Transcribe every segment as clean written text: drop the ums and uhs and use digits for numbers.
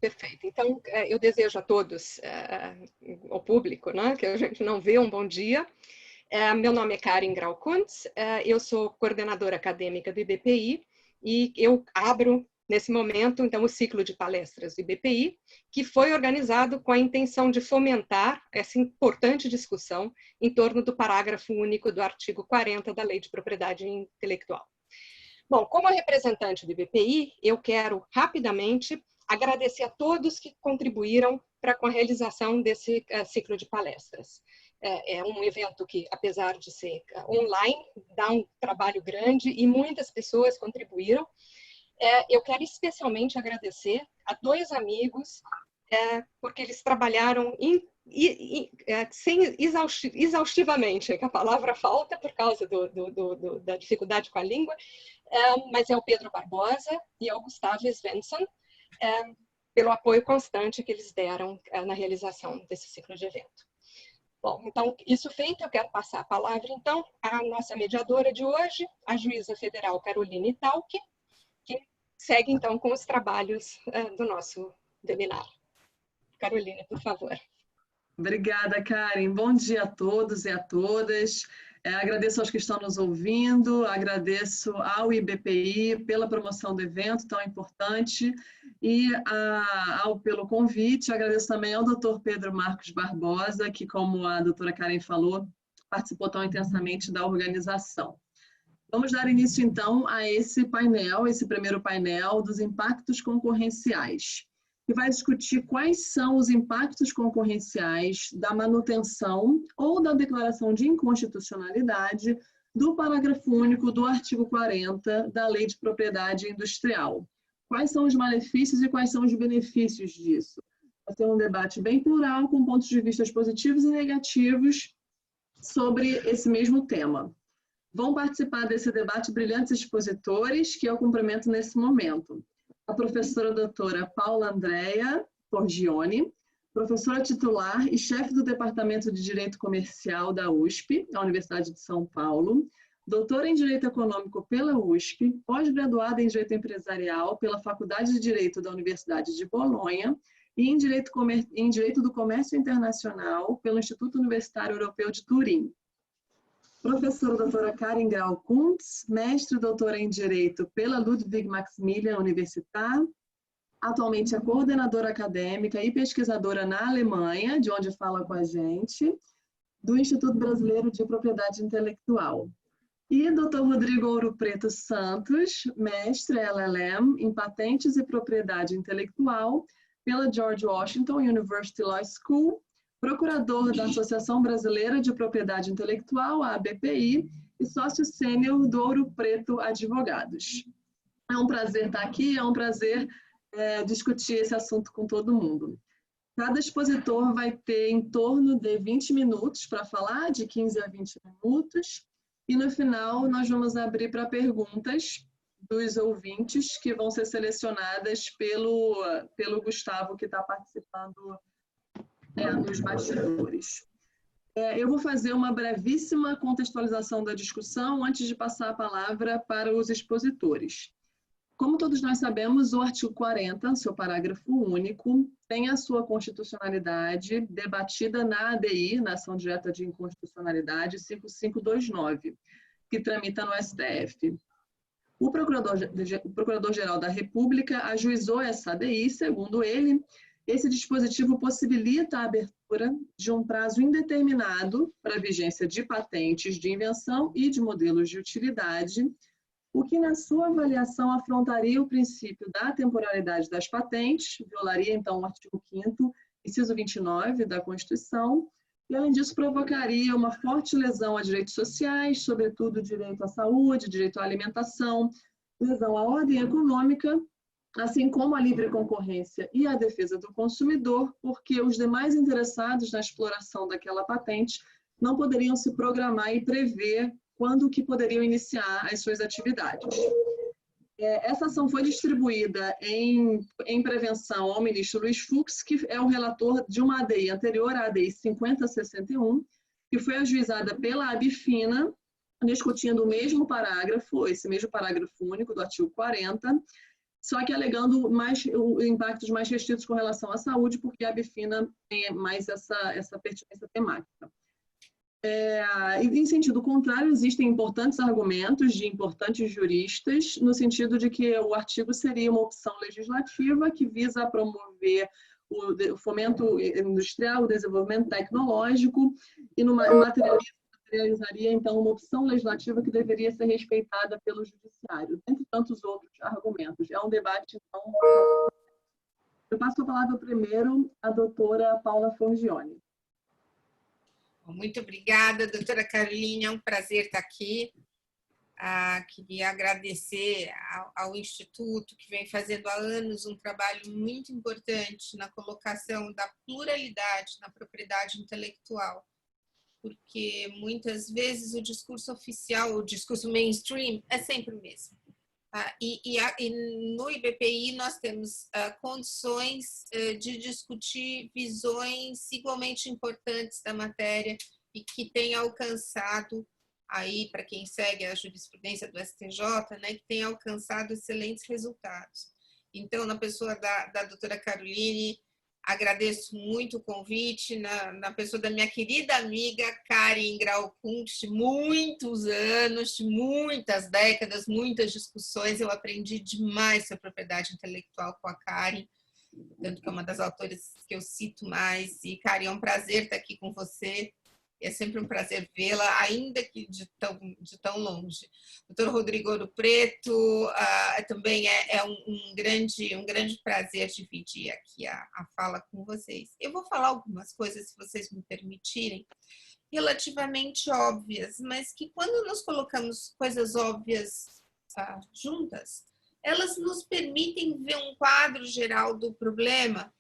Perfeito. Então, eu desejo a todos, ao público, né, que a gente não vê, um bom dia. Meu nome é Karen Grau Kuntz, eu sou coordenadora acadêmica do IBPI e eu abro, nesse momento, então, o ciclo de palestras do IBPI, que foi organizado com a intenção de fomentar essa importante discussão em torno do parágrafo único do artigo 40 da Lei de Propriedade Intelectual. Bom, como representante do IBPI, eu quero rapidamente agradecer a todos que contribuíram com a realização desse ciclo de palestras. É um evento que, apesar de ser online, dá um trabalho grande e muitas pessoas contribuíram. Eu quero especialmente agradecer a dois amigos, porque eles trabalharam exaustivamente, que a palavra falta por causa da dificuldade com a língua, mas é o Pedro Barbosa e é o Gustavo Svensson, pelo apoio constante que eles deram na realização desse ciclo de evento. Bom, então, isso feito, eu quero passar a palavra, então, à nossa mediadora de hoje, a juíza federal Caroline Talke, que segue, então, com os trabalhos do nosso webinar. Caroline, por favor. Obrigada, Karen. Bom dia a todos e a todas. Agradeço aos que estão nos ouvindo, agradeço ao IBPI pela promoção do evento tão importante e pelo convite. Agradeço também ao Dr. Pedro Marcos Barbosa, que, como a doutora Karen falou, participou tão intensamente da organização. Vamos dar início, então, a esse primeiro painel dos impactos concorrenciais, que vai discutir quais são os impactos concorrenciais da manutenção ou da declaração de inconstitucionalidade do parágrafo único do artigo 40 da Lei de Propriedade Industrial. Quais são os malefícios e quais são os benefícios disso? Vai ser um debate bem plural, com pontos de vista positivos e negativos sobre esse mesmo tema. Vão participar desse debate brilhantes expositores, que eu cumprimento nesse momento. A professora doutora Paula Andrea Forgione, professora titular e chefe do Departamento de Direito Comercial da USP, da Universidade de São Paulo, doutora em Direito Econômico pela USP, pós-graduada em Direito Empresarial pela Faculdade de Direito da Universidade de Bolonha e em Direito do Comércio Internacional pelo Instituto Universitário Europeu de Turim. Professora doutora Karen Grau Kuntz, mestre e doutora em Direito pela Ludwig Maximilian Universität, atualmente é coordenadora acadêmica e pesquisadora na Alemanha, de onde fala com a gente, do Instituto Brasileiro de Propriedade Intelectual. E Dr. Rodrigo Ouro Preto Santos, mestre LLM em Patentes e Propriedade Intelectual pela George Washington University Law School, procurador da Associação Brasileira de Propriedade Intelectual, a ABPI, e sócio sênior do Ouro Preto Advogados. É um prazer estar aqui, é um prazer discutir esse assunto com todo mundo. Cada expositor vai ter em torno de 20 minutos para falar, de 15 a 20 minutos, e no final nós vamos abrir para perguntas dos ouvintes, que vão ser selecionadas pelo Gustavo, que está participando nos bastidores. Eu vou fazer uma brevíssima contextualização da discussão antes de passar a palavra para os expositores. Como todos nós sabemos, o artigo 40, seu parágrafo único, tem a sua constitucionalidade debatida na ADI, na Ação Direta de Inconstitucionalidade 5529, que tramita no STF. O Procurador-Geral da República ajuizou essa ADI, segundo ele, esse dispositivo possibilita a abertura de um prazo indeterminado para a vigência de patentes de invenção e de modelos de utilidade, o que, na sua avaliação, afrontaria o princípio da temporalidade das patentes, violaria, então, o artigo 5º, inciso 29 da Constituição, e, além disso, provocaria uma forte lesão a direitos sociais, sobretudo direito à saúde, direito à alimentação, lesão à ordem econômica, assim como a livre concorrência e a defesa do consumidor, porque os demais interessados na exploração daquela patente não poderiam se programar e prever quando que poderiam iniciar as suas atividades. Essa ação foi distribuída em prevenção ao ministro Luiz Fux, que é o relator de uma ADI anterior, a ADI 5061, que foi ajuizada pela Abfina, discutindo o mesmo parágrafo, esse mesmo parágrafo único do artigo 40, só que alegando impactos mais restritos com relação à saúde, porque a Bifina tem mais essa pertinência temática. Em sentido contrário, existem importantes argumentos de importantes juristas, no sentido de que o artigo seria uma opção legislativa que visa promover o fomento industrial, o desenvolvimento tecnológico, e materializaria, então, uma opção legislativa que deveria ser respeitada pelo judiciário, entre tantos outros argumentos. É um debate, então... Eu passo a palavra primeiro à doutora Paula Forgione. Muito obrigada, doutora Caroline, é um prazer estar aqui. Queria agradecer ao Instituto, que vem fazendo há anos um trabalho muito importante na colocação da pluralidade na propriedade intelectual, porque muitas vezes o discurso oficial, o discurso mainstream, é sempre o mesmo. E no IBPI nós temos condições de discutir visões igualmente importantes da matéria e que tem alcançado, aí para quem segue a jurisprudência do STJ, né, que tem alcançado excelentes resultados. Então, na pessoa da doutora Caroline, agradeço muito o convite, na pessoa da minha querida amiga Karin Graukuntz, de muitos anos, de muitas décadas, muitas discussões. Eu aprendi demais sobre propriedade intelectual com a Karin, tanto que é uma das autoras que eu cito mais. E, Karin, é um prazer estar aqui com você. É sempre um prazer vê-la, ainda que de tão longe. O doutor Rodrigo Ouro Preto também é um grande prazer dividir aqui a fala com vocês. Eu vou falar algumas coisas, se vocês me permitirem, relativamente óbvias, mas que quando nós colocamos coisas óbvias juntas, elas nos permitem ver um quadro geral do problema,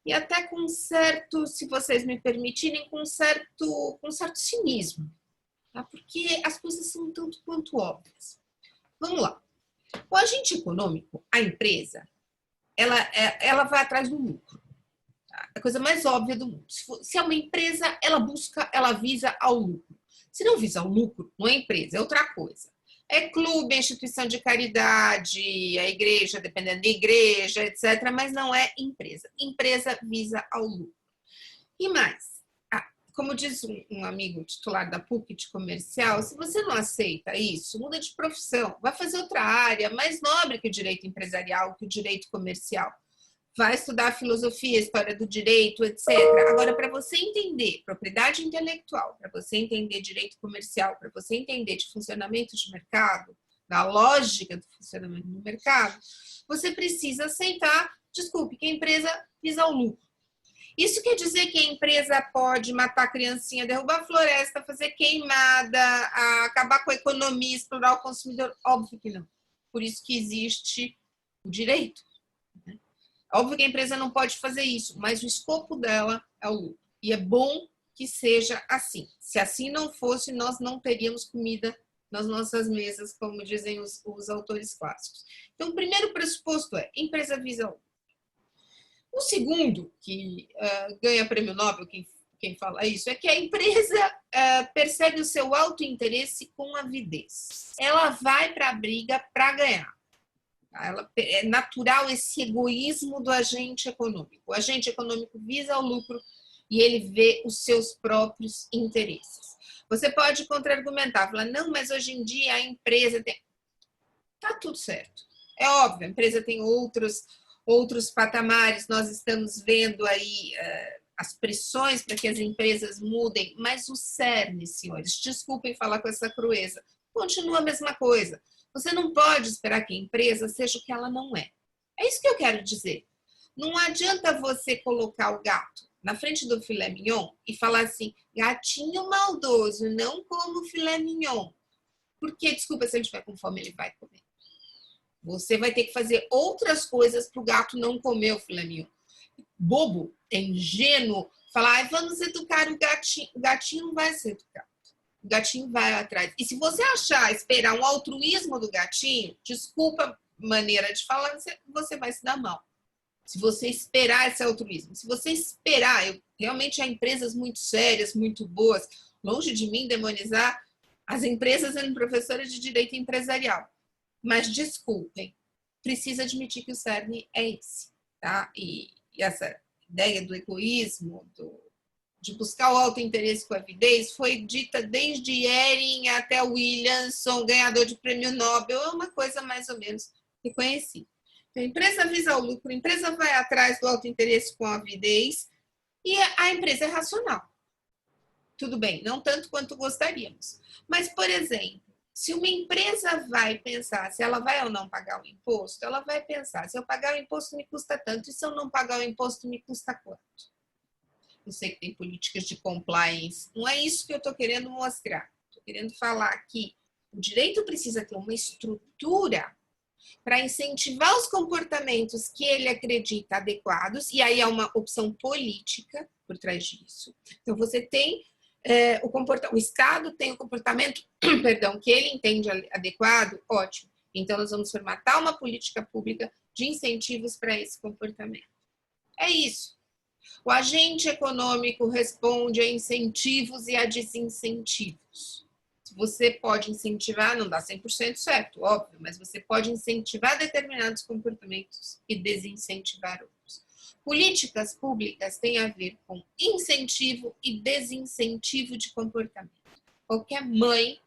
e até com certo, se vocês me permitirem, com certo cinismo, tá? Porque as coisas são tanto quanto óbvias. Vamos lá. O agente econômico, a empresa, ela vai atrás do lucro. Tá? É a coisa mais óbvia do mundo. Se é uma empresa, ela visa ao lucro. Se não visa ao lucro, não é empresa, é outra coisa. É clube, é instituição de caridade, é igreja, dependendo da igreja, etc., mas não é empresa. Empresa visa ao lucro. E mais, como diz um amigo titular da PUC de comercial, se você não aceita isso, muda de profissão, vai fazer outra área mais nobre que o direito empresarial, que o direito comercial. Vai estudar filosofia, história do direito, etc. Agora, para você entender propriedade intelectual, para você entender direito comercial, para você entender de funcionamento de mercado, da lógica do funcionamento do mercado, você precisa aceitar, desculpe, que a empresa visa o lucro. Isso quer dizer que a empresa pode matar a criancinha, derrubar a floresta, fazer queimada, acabar com a economia, explorar o consumidor? Óbvio que não. Por isso que existe o direito. Óbvio que a empresa não pode fazer isso, mas o escopo dela é o lucro. E é bom que seja assim. Se assim não fosse, nós não teríamos comida nas nossas mesas, como dizem os autores clássicos. Então, o primeiro pressuposto é: empresa visa o lucro. O segundo, que ganha prêmio Nobel, quem fala isso, é que a empresa persegue o seu autointeresse com avidez. Ela vai para a briga para ganhar. É natural esse egoísmo do agente econômico. O agente econômico visa o lucro e ele vê os seus próprios interesses. Você pode contra-argumentar, falar, não, mas hoje em dia a empresa tem... Tá tudo certo. É óbvio, a empresa tem outros patamares, nós estamos vendo aí as pressões para que as empresas mudem, mas o cerne, senhores, desculpem falar com essa crueza, continua a mesma coisa. Você não pode esperar que a empresa seja o que ela não é. É isso que eu quero dizer. Não adianta você colocar o gato na frente do filé mignon e falar assim, gatinho maldoso, não como filé mignon. Porque, desculpa, se ele estiver com fome, ele vai comer. Você vai ter que fazer outras coisas para o gato não comer o filé mignon. Bobo, é ingênuo, falar, vamos educar o gatinho. O gatinho não vai ser educado. O gatinho vai atrás. E se você esperar um altruísmo do gatinho, desculpa a maneira de falar, você vai se dar mal. Se você esperar esse altruísmo, se você esperar, realmente há empresas muito sérias, muito boas, longe de mim demonizar as empresas sendo professoras de direito empresarial. Mas desculpem, precisa admitir que o cerne é esse, tá? E essa ideia do egoísmo, de buscar o autointeresse com a avidez, foi dita desde Ehring até Williamson, ganhador de prêmio Nobel, é uma coisa mais ou menos reconhecida. Então, a empresa visa o lucro, a empresa vai atrás do autointeresse com a avidez e a empresa é racional. Tudo bem, não tanto quanto gostaríamos. Mas, por exemplo, se uma empresa vai pensar se ela vai ou não pagar o imposto, ela vai pensar, se eu pagar o imposto me custa tanto, e se eu não pagar o imposto me custa quanto? Eu sei que tem políticas de compliance, não é isso que eu estou querendo mostrar. Estou querendo falar que o direito precisa ter uma estrutura para incentivar os comportamentos que ele acredita adequados, e aí é uma opção política por trás disso. Então, você tem o Estado tem o comportamento perdão, que ele entende adequado, ótimo. Então, nós vamos formatar uma política pública de incentivos para esse comportamento. É isso. O agente econômico responde a incentivos e a desincentivos. Você pode incentivar, não dá 100% certo, óbvio, mas você pode incentivar determinados comportamentos e desincentivar outros. Políticas públicas têm a ver com incentivo e desincentivo de comportamento. Qualquer mãe,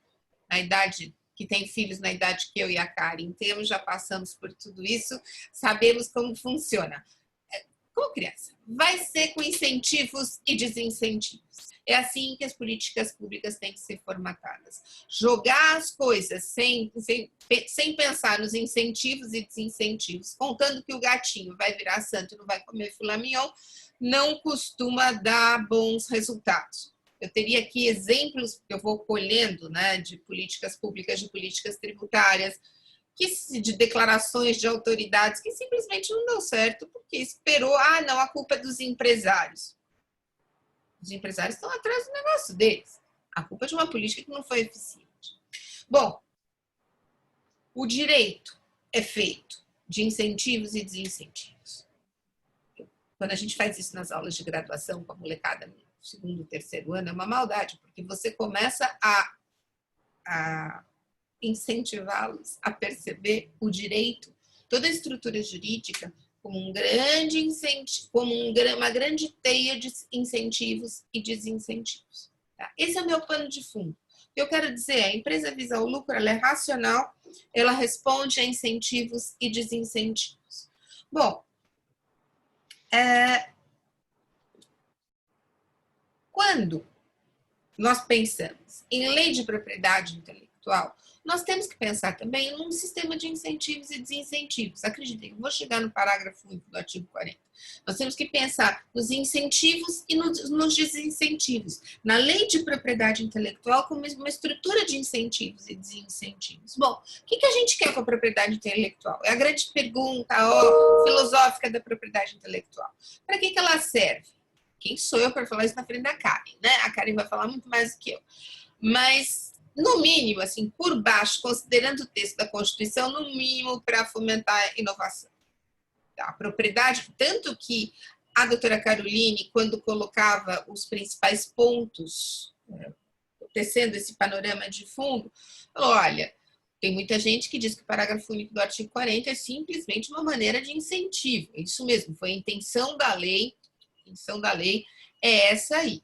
na idade que tem filhos na idade que eu e a Karen temos, já passamos por tudo isso, sabemos como funciona. Com criança, vai ser com incentivos e desincentivos. É assim que as políticas públicas têm que ser formatadas. Jogar as coisas sem pensar nos incentivos e desincentivos, contando que o gatinho vai virar santo e não vai comer filé mignon, não costuma dar bons resultados. Eu teria aqui exemplos que eu vou colhendo, né, de políticas públicas, de políticas tributárias, de declarações de autoridades que simplesmente não deu certo porque esperou, não, a culpa é dos empresários. Os empresários estão atrás do negócio deles. A culpa é de uma política que não foi eficiente. Bom, o direito é feito de incentivos e desincentivos. Quando a gente faz isso nas aulas de graduação com a molecada no segundo, terceiro ano, é uma maldade, porque você começa a incentivá-los a perceber o direito, toda a estrutura jurídica, como um grande incentivo, como uma grande teia de incentivos e desincentivos. Tá? Esse é o meu pano de fundo. O que eu quero dizer é, a empresa visa o lucro, ela é racional, ela responde a incentivos e desincentivos. Bom, quando nós pensamos em lei de propriedade intelectual, nós temos que pensar também num sistema de incentivos e desincentivos. Acreditem, eu vou chegar no parágrafo único do artigo 40. Nós temos que pensar nos incentivos e nos desincentivos. Na lei de propriedade intelectual, como uma estrutura de incentivos e desincentivos. Bom, o que a gente quer com a propriedade intelectual? É a grande pergunta filosófica da propriedade intelectual. Para que ela serve? Quem sou eu para falar isso na frente da Karen, né? A Karen vai falar muito mais do que eu. Mas, no mínimo, assim, por baixo, considerando o texto da Constituição, no mínimo para fomentar a inovação. A propriedade, tanto que a doutora Caroline, quando colocava os principais pontos, tecendo esse panorama de fundo, falou, olha, tem muita gente que diz que o parágrafo único do artigo 40 é simplesmente uma maneira de incentivo. Isso mesmo, foi a intenção da lei é essa aí.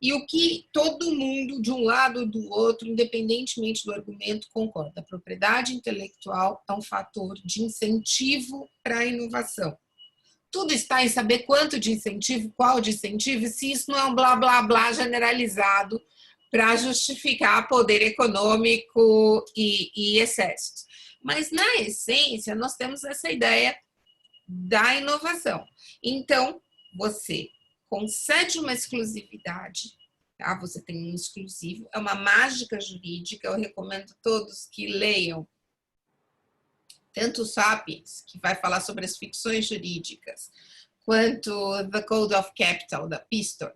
E o que todo mundo, de um lado ou do outro, independentemente do argumento, concorda. A propriedade intelectual é um fator de incentivo para a inovação. Tudo está em saber quanto de incentivo, qual de incentivo, se isso não é um blá, blá, blá generalizado para justificar poder econômico e excessos. Mas, na essência, nós temos essa ideia da inovação. Então, você concede uma exclusividade, tá? Você tem um exclusivo, é uma mágica jurídica, eu recomendo todos que leiam tanto o Sapiens, que vai falar sobre as ficções jurídicas, quanto The Code of Capital, da Pistor,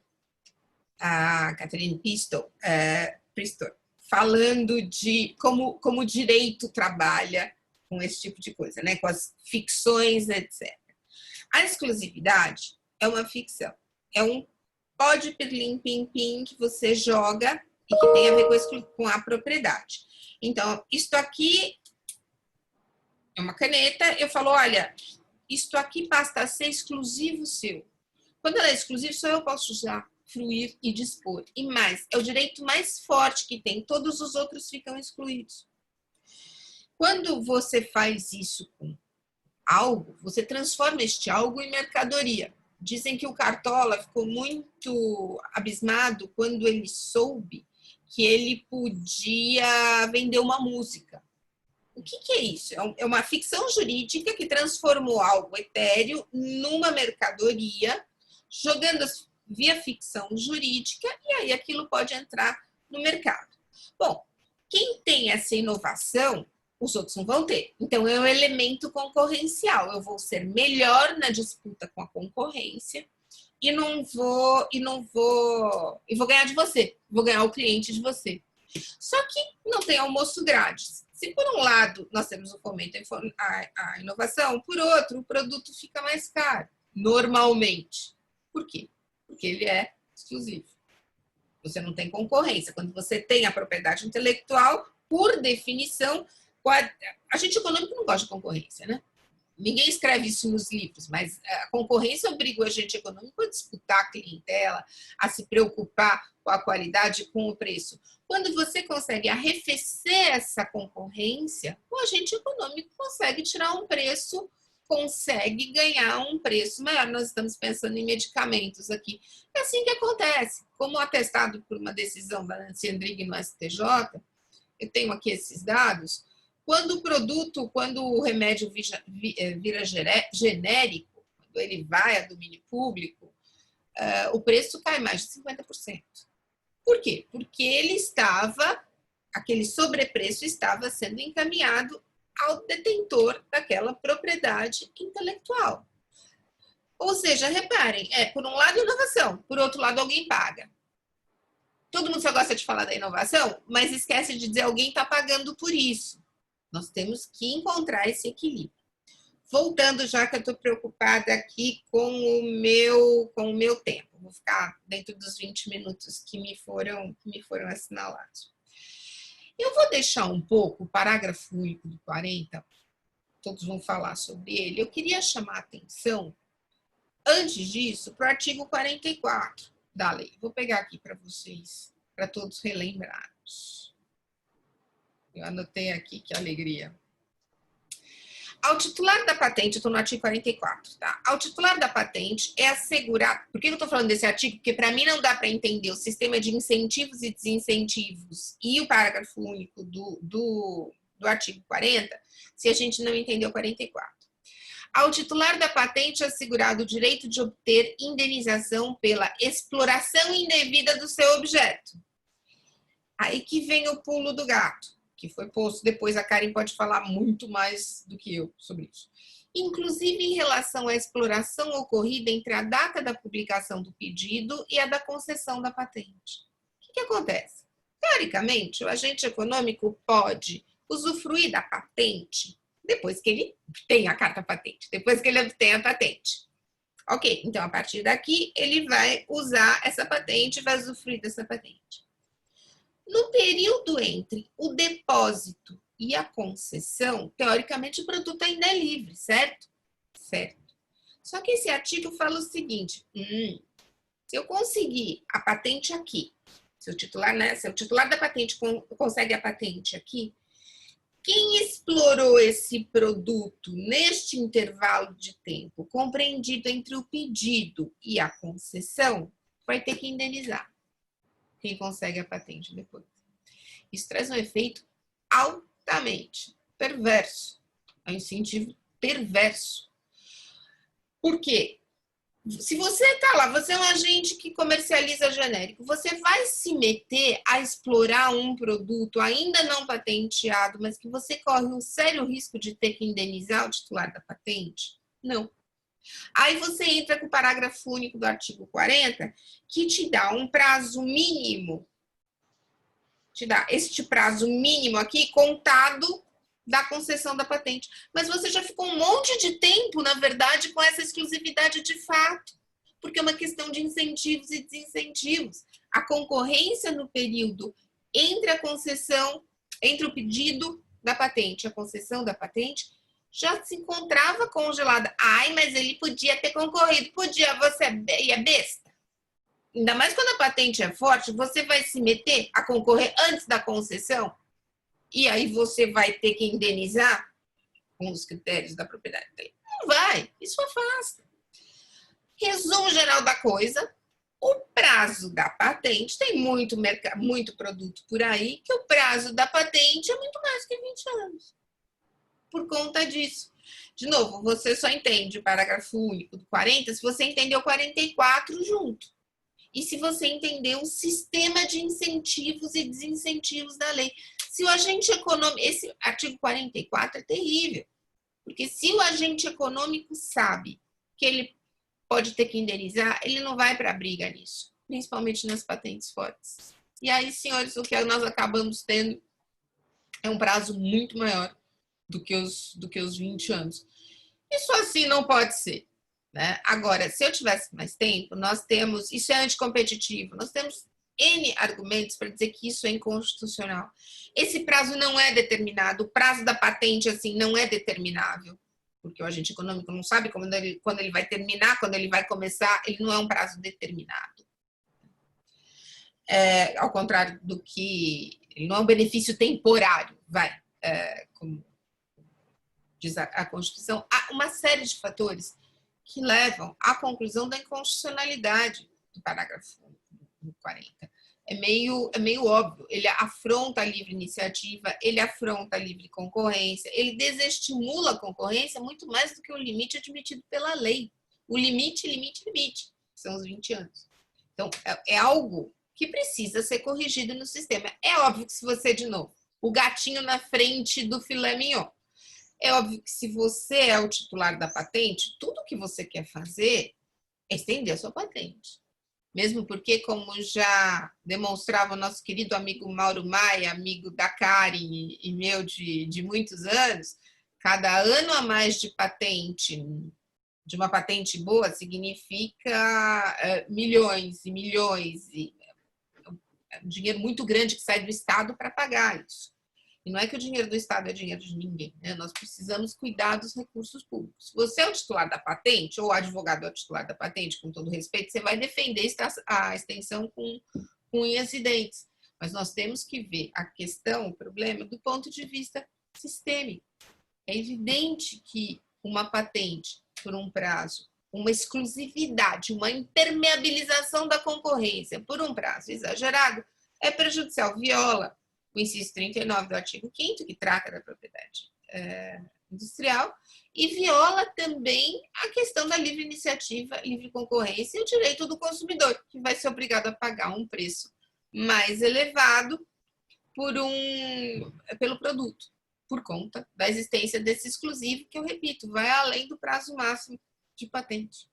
a Catherine Pistor, falando de como o direito trabalha com esse tipo de coisa, né? Com as ficções, etc. A exclusividade é uma ficção. É um pode pirlim pim pim que você joga e que tem a ver com a propriedade. Então, isto aqui é uma caneta, eu falo, olha, isto aqui passa a ser exclusivo seu. Quando ela é exclusiva, só eu posso usar, fruir e dispor. E mais, é o direito mais forte que tem, todos os outros ficam excluídos. Quando você faz isso com algo, você transforma este algo em mercadoria. Dizem que o Cartola ficou muito abismado quando ele soube que ele podia vender uma música. O que é isso? É uma ficção jurídica que transformou algo etéreo numa mercadoria, jogando via ficção jurídica, e aí aquilo pode entrar no mercado. Bom, quem tem essa inovação, os outros não vão ter. Então, é um elemento concorrencial. Eu vou ser melhor na disputa com a concorrência e vou ganhar de você. Vou ganhar o cliente de você. Só que não tem almoço grátis. Se por um lado nós temos o fomento à inovação, por outro, o produto fica mais caro, normalmente. Por quê? Porque ele é exclusivo. Você não tem concorrência. Quando você tem a propriedade intelectual, por definição, agente econômico não gosta de concorrência, né? Ninguém escreve isso nos livros, mas a concorrência obriga o agente econômico a disputar a clientela, a se preocupar com a qualidade e com o preço. Quando você consegue arrefecer essa concorrência, o agente econômico consegue tirar um preço, consegue ganhar um preço maior. Nós estamos pensando em medicamentos aqui. É assim que acontece. Como atestado por uma decisão da Nancy Andrighi no STJ, eu tenho aqui esses dados. Quando o remédio vira genérico, quando ele vai a domínio público, o preço cai mais de 50%. Por quê? Porque aquele sobrepreço estava sendo encaminhado ao detentor daquela propriedade intelectual. Ou seja, reparem, por um lado inovação, por outro lado alguém paga. Todo mundo só gosta de falar da inovação, mas esquece de dizer alguém está pagando por isso. Nós temos que encontrar esse equilíbrio. Voltando, já que eu estou preocupada aqui com o meu tempo. Vou ficar dentro dos 20 minutos que me foram assinalados. Eu vou deixar um pouco o parágrafo único do 40, todos vão falar sobre ele. Eu queria chamar a atenção, antes disso, para o artigo 44 da lei. Vou pegar aqui para vocês, para todos relembrarmos. Eu anotei aqui, que alegria. Ao titular da patente, eu estou no artigo 44, tá? Ao titular da patente é assegurar... Por que eu estou falando desse artigo? Porque para mim não dá para entender o sistema de incentivos e desincentivos e o parágrafo único do artigo 40 se a gente não entender o 44. Ao titular da patente é assegurado o direito de obter indenização pela exploração indevida do seu objeto. Aí que vem o pulo do gato, que foi posto depois, a Karen pode falar muito mais do que eu sobre isso. Inclusive em relação à exploração ocorrida entre a data da publicação do pedido e a da concessão da patente. O que acontece? Teoricamente, o agente econômico pode usufruir da patente depois que ele tem a carta patente, depois que ele obtém a patente. Ok, então a partir daqui ele vai usar essa patente, vai usufruir dessa patente. No período entre o depósito e a concessão, teoricamente o produto ainda é livre, certo? Certo. Só que esse artigo fala o seguinte, se eu conseguir a patente aqui, se o titular da patente consegue a patente aqui, quem explorou esse produto neste intervalo de tempo compreendido entre o pedido e a concessão, vai ter que indenizar quem consegue a patente depois. Isso traz um efeito altamente perverso. É um incentivo perverso. Por quê? Se você está lá, você é um agente que comercializa genérico, você vai se meter a explorar um produto ainda não patenteado, mas que você corre um sério risco de ter que indenizar o titular da patente? Não. Aí você entra com o parágrafo único do artigo 40, que te dá um prazo mínimo, te dá este prazo mínimo aqui contado da concessão da patente. Mas você já ficou um monte de tempo, na verdade, com essa exclusividade de fato, porque é uma questão de incentivos e desincentivos. A concorrência no período entre a concessão, entre o pedido da patente e a concessão da patente, já se encontrava congelada. Ai, mas ele podia ter concorrido. Podia, você é besta. Ainda mais quando a patente é forte, você vai se meter a concorrer antes da concessão e aí você vai ter que indenizar com os critérios da propriedade. Não vai, isso afasta. Resumo geral da coisa, o prazo da patente, tem muito produto por aí, que o prazo da patente é muito mais que 20 anos. Por conta disso. De novo, você só entende o parágrafo único do 40 se você entender o 44 junto. E se você entender o sistema de incentivos e desincentivos da lei. Se o agente econômico... Esse artigo 44 é terrível. Porque se o agente econômico sabe que ele pode ter que indenizar, ele não vai para a briga nisso. Principalmente nas patentes fortes. E aí, senhores, o que nós acabamos tendo é um prazo muito maior do que os 20 anos. Isso assim não pode ser. Né? Agora, se eu tivesse mais tempo, nós temos, isso é anticompetitivo, nós temos N argumentos para dizer que isso é inconstitucional. Esse prazo não é determinado, o prazo da patente assim não é determinável, porque o agente econômico não sabe quando ele vai terminar, quando ele vai começar, ele não é um prazo determinado. Ao contrário do que, ele não é um benefício temporário, como diz a Constituição, há uma série de fatores que levam à conclusão da inconstitucionalidade do parágrafo 40. É meio óbvio. Ele afronta a livre iniciativa, ele afronta a livre concorrência, ele desestimula a concorrência muito mais do que o limite admitido pela lei. O limite, são os 20 anos. Então, é algo que precisa ser corrigido no sistema. É óbvio que se você, de novo, o gatinho na frente do filé mignon, é óbvio que se você é o titular da patente, tudo que você quer fazer é estender a sua patente. Mesmo porque, como já demonstrava o nosso querido amigo Mauro Maia, amigo da Karen e meu de muitos anos, cada ano a mais de patente, de uma patente boa, significa milhões e milhões, e um dinheiro muito grande que sai do Estado para pagar isso. E não é que o dinheiro do Estado é dinheiro de ninguém, né? Nós precisamos cuidar dos recursos públicos. Se você é o titular da patente, ou o advogado é o titular da patente, com todo respeito, você vai defender a extensão com unhas e dentes. Mas nós temos que ver a questão, o problema, do ponto de vista sistêmico. É evidente que uma patente por um prazo, uma exclusividade, uma impermeabilização da concorrência por um prazo exagerado é prejudicial, viola o inciso 39 do artigo 5º, que trata da propriedade industrial, e viola também a questão da livre iniciativa, livre concorrência e o direito do consumidor, que vai ser obrigado a pagar um preço mais elevado pelo produto, por conta da existência desse exclusivo, que eu repito, vai além do prazo máximo de patente.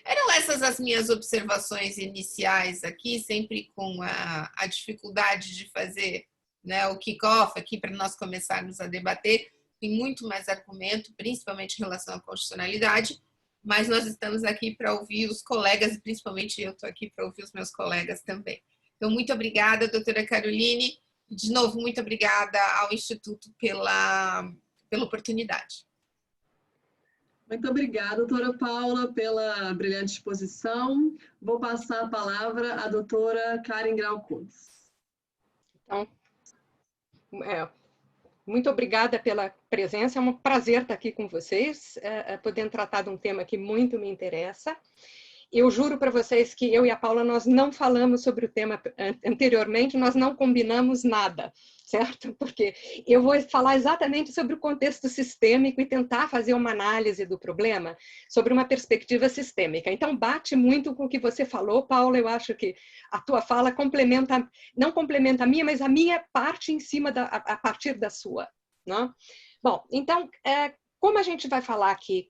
Eram essas as minhas observações iniciais aqui, sempre com a dificuldade de fazer, né, o kick-off aqui para nós começarmos a debater. Tem muito mais argumento, principalmente em relação à constitucionalidade, mas nós estamos aqui para ouvir os colegas, e principalmente eu estou aqui para ouvir os meus colegas também. Então, muito obrigada, doutora Caroline. De novo, muito obrigada ao Instituto pela oportunidade. Muito obrigada, doutora Paula, pela brilhante exposição. Vou passar a palavra à doutora Karen Grau-Kuntz. Então, muito obrigada pela presença, é um prazer estar aqui com vocês, podendo tratar de um tema que muito me interessa. Eu juro para vocês que eu e a Paula, nós não falamos sobre o tema anteriormente, nós não combinamos nada, certo? Porque eu vou falar exatamente sobre o contexto sistêmico e tentar fazer uma análise do problema sobre uma perspectiva sistêmica. Então, bate muito com o que você falou, Paula, eu acho que a tua fala complementa, não complementa a minha, mas a minha parte em cima, a partir da sua, né? Bom, então, como a gente vai falar aqui,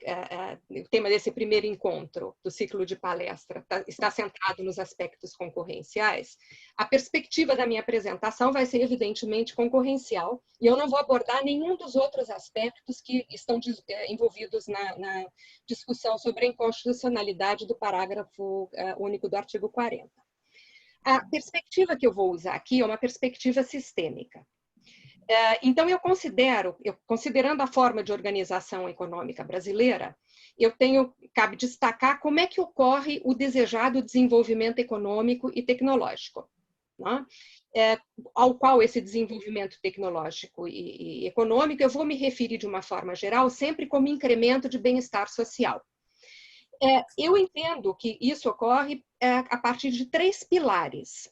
o tema desse primeiro encontro do ciclo de palestra está centrado nos aspectos concorrenciais, a perspectiva da minha apresentação vai ser evidentemente concorrencial, e eu não vou abordar nenhum dos outros aspectos que estão envolvidos na discussão sobre a inconstitucionalidade do parágrafo único do artigo 40. A perspectiva que eu vou usar aqui é uma perspectiva sistêmica. Então, considerando a forma de organização econômica brasileira, cabe destacar como é que ocorre o desejado desenvolvimento econômico e tecnológico, né? Ao qual esse desenvolvimento tecnológico e econômico eu vou me referir de uma forma geral sempre como incremento de bem-estar social. Eu entendo que isso ocorre a partir de 3 pilares.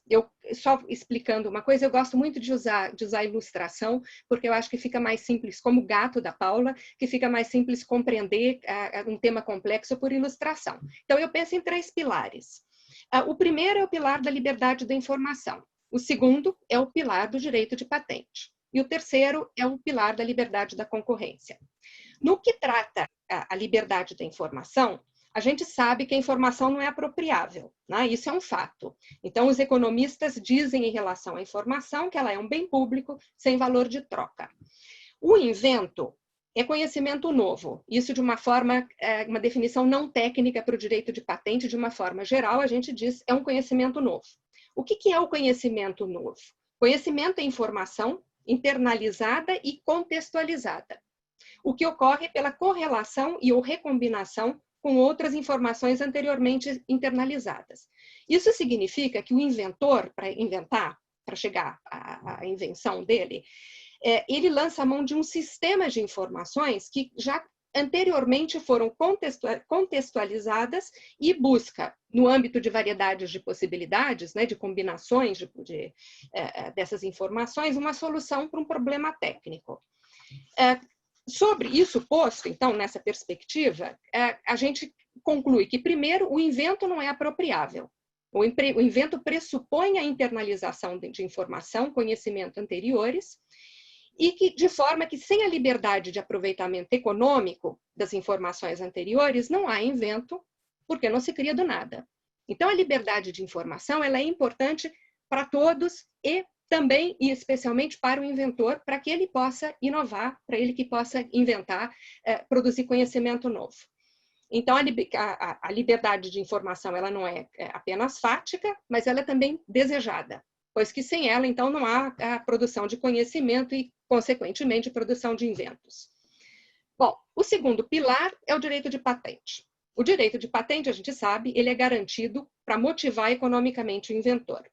Só explicando uma coisa, eu gosto muito de usar ilustração, porque eu acho que fica mais simples, como o gato da Paula, que fica mais simples compreender um tema complexo por ilustração. Então, eu penso em 3 pilares. O primeiro é o pilar da liberdade da informação. O segundo é o pilar do direito de patente. E o terceiro é o pilar da liberdade da concorrência. No que trata a liberdade da informação, a gente sabe que a informação não é apropriável, né? Isso é um fato. Então, os economistas dizem em relação à informação que ela é um bem público sem valor de troca. O invento é conhecimento novo. Isso de uma forma, uma definição não técnica para o direito de patente, de uma forma geral, a gente diz é um conhecimento novo. O que é o conhecimento novo? Conhecimento é informação internalizada e contextualizada. O que ocorre pela correlação e ou recombinação com outras informações anteriormente internalizadas. Isso significa que o inventor, para inventar, para chegar à invenção dele, ele lança a mão de um sistema de informações que já anteriormente foram contextualizadas e busca, no âmbito de variedades de possibilidades, né, de combinações dessas informações, uma solução para um problema técnico. Sobre isso posto, então, nessa perspectiva, a gente conclui que, primeiro, o invento não é apropriável. O invento pressupõe a internalização de informação, conhecimento anteriores, e que, de forma que, sem a liberdade de aproveitamento econômico das informações anteriores, não há invento, porque não se cria do nada. Então, a liberdade de informação ela é importante para todos e também e especialmente para o inventor, para que ele possa inovar, para ele que possa inventar, produzir conhecimento novo. Então, a liberdade de informação ela não é apenas fática, mas ela é também desejada, pois que sem ela, então, não há a produção de conhecimento e, consequentemente, produção de inventos. Bom, o segundo pilar é o direito de patente. O direito de patente, a gente sabe, ele é garantido para motivar economicamente o inventor.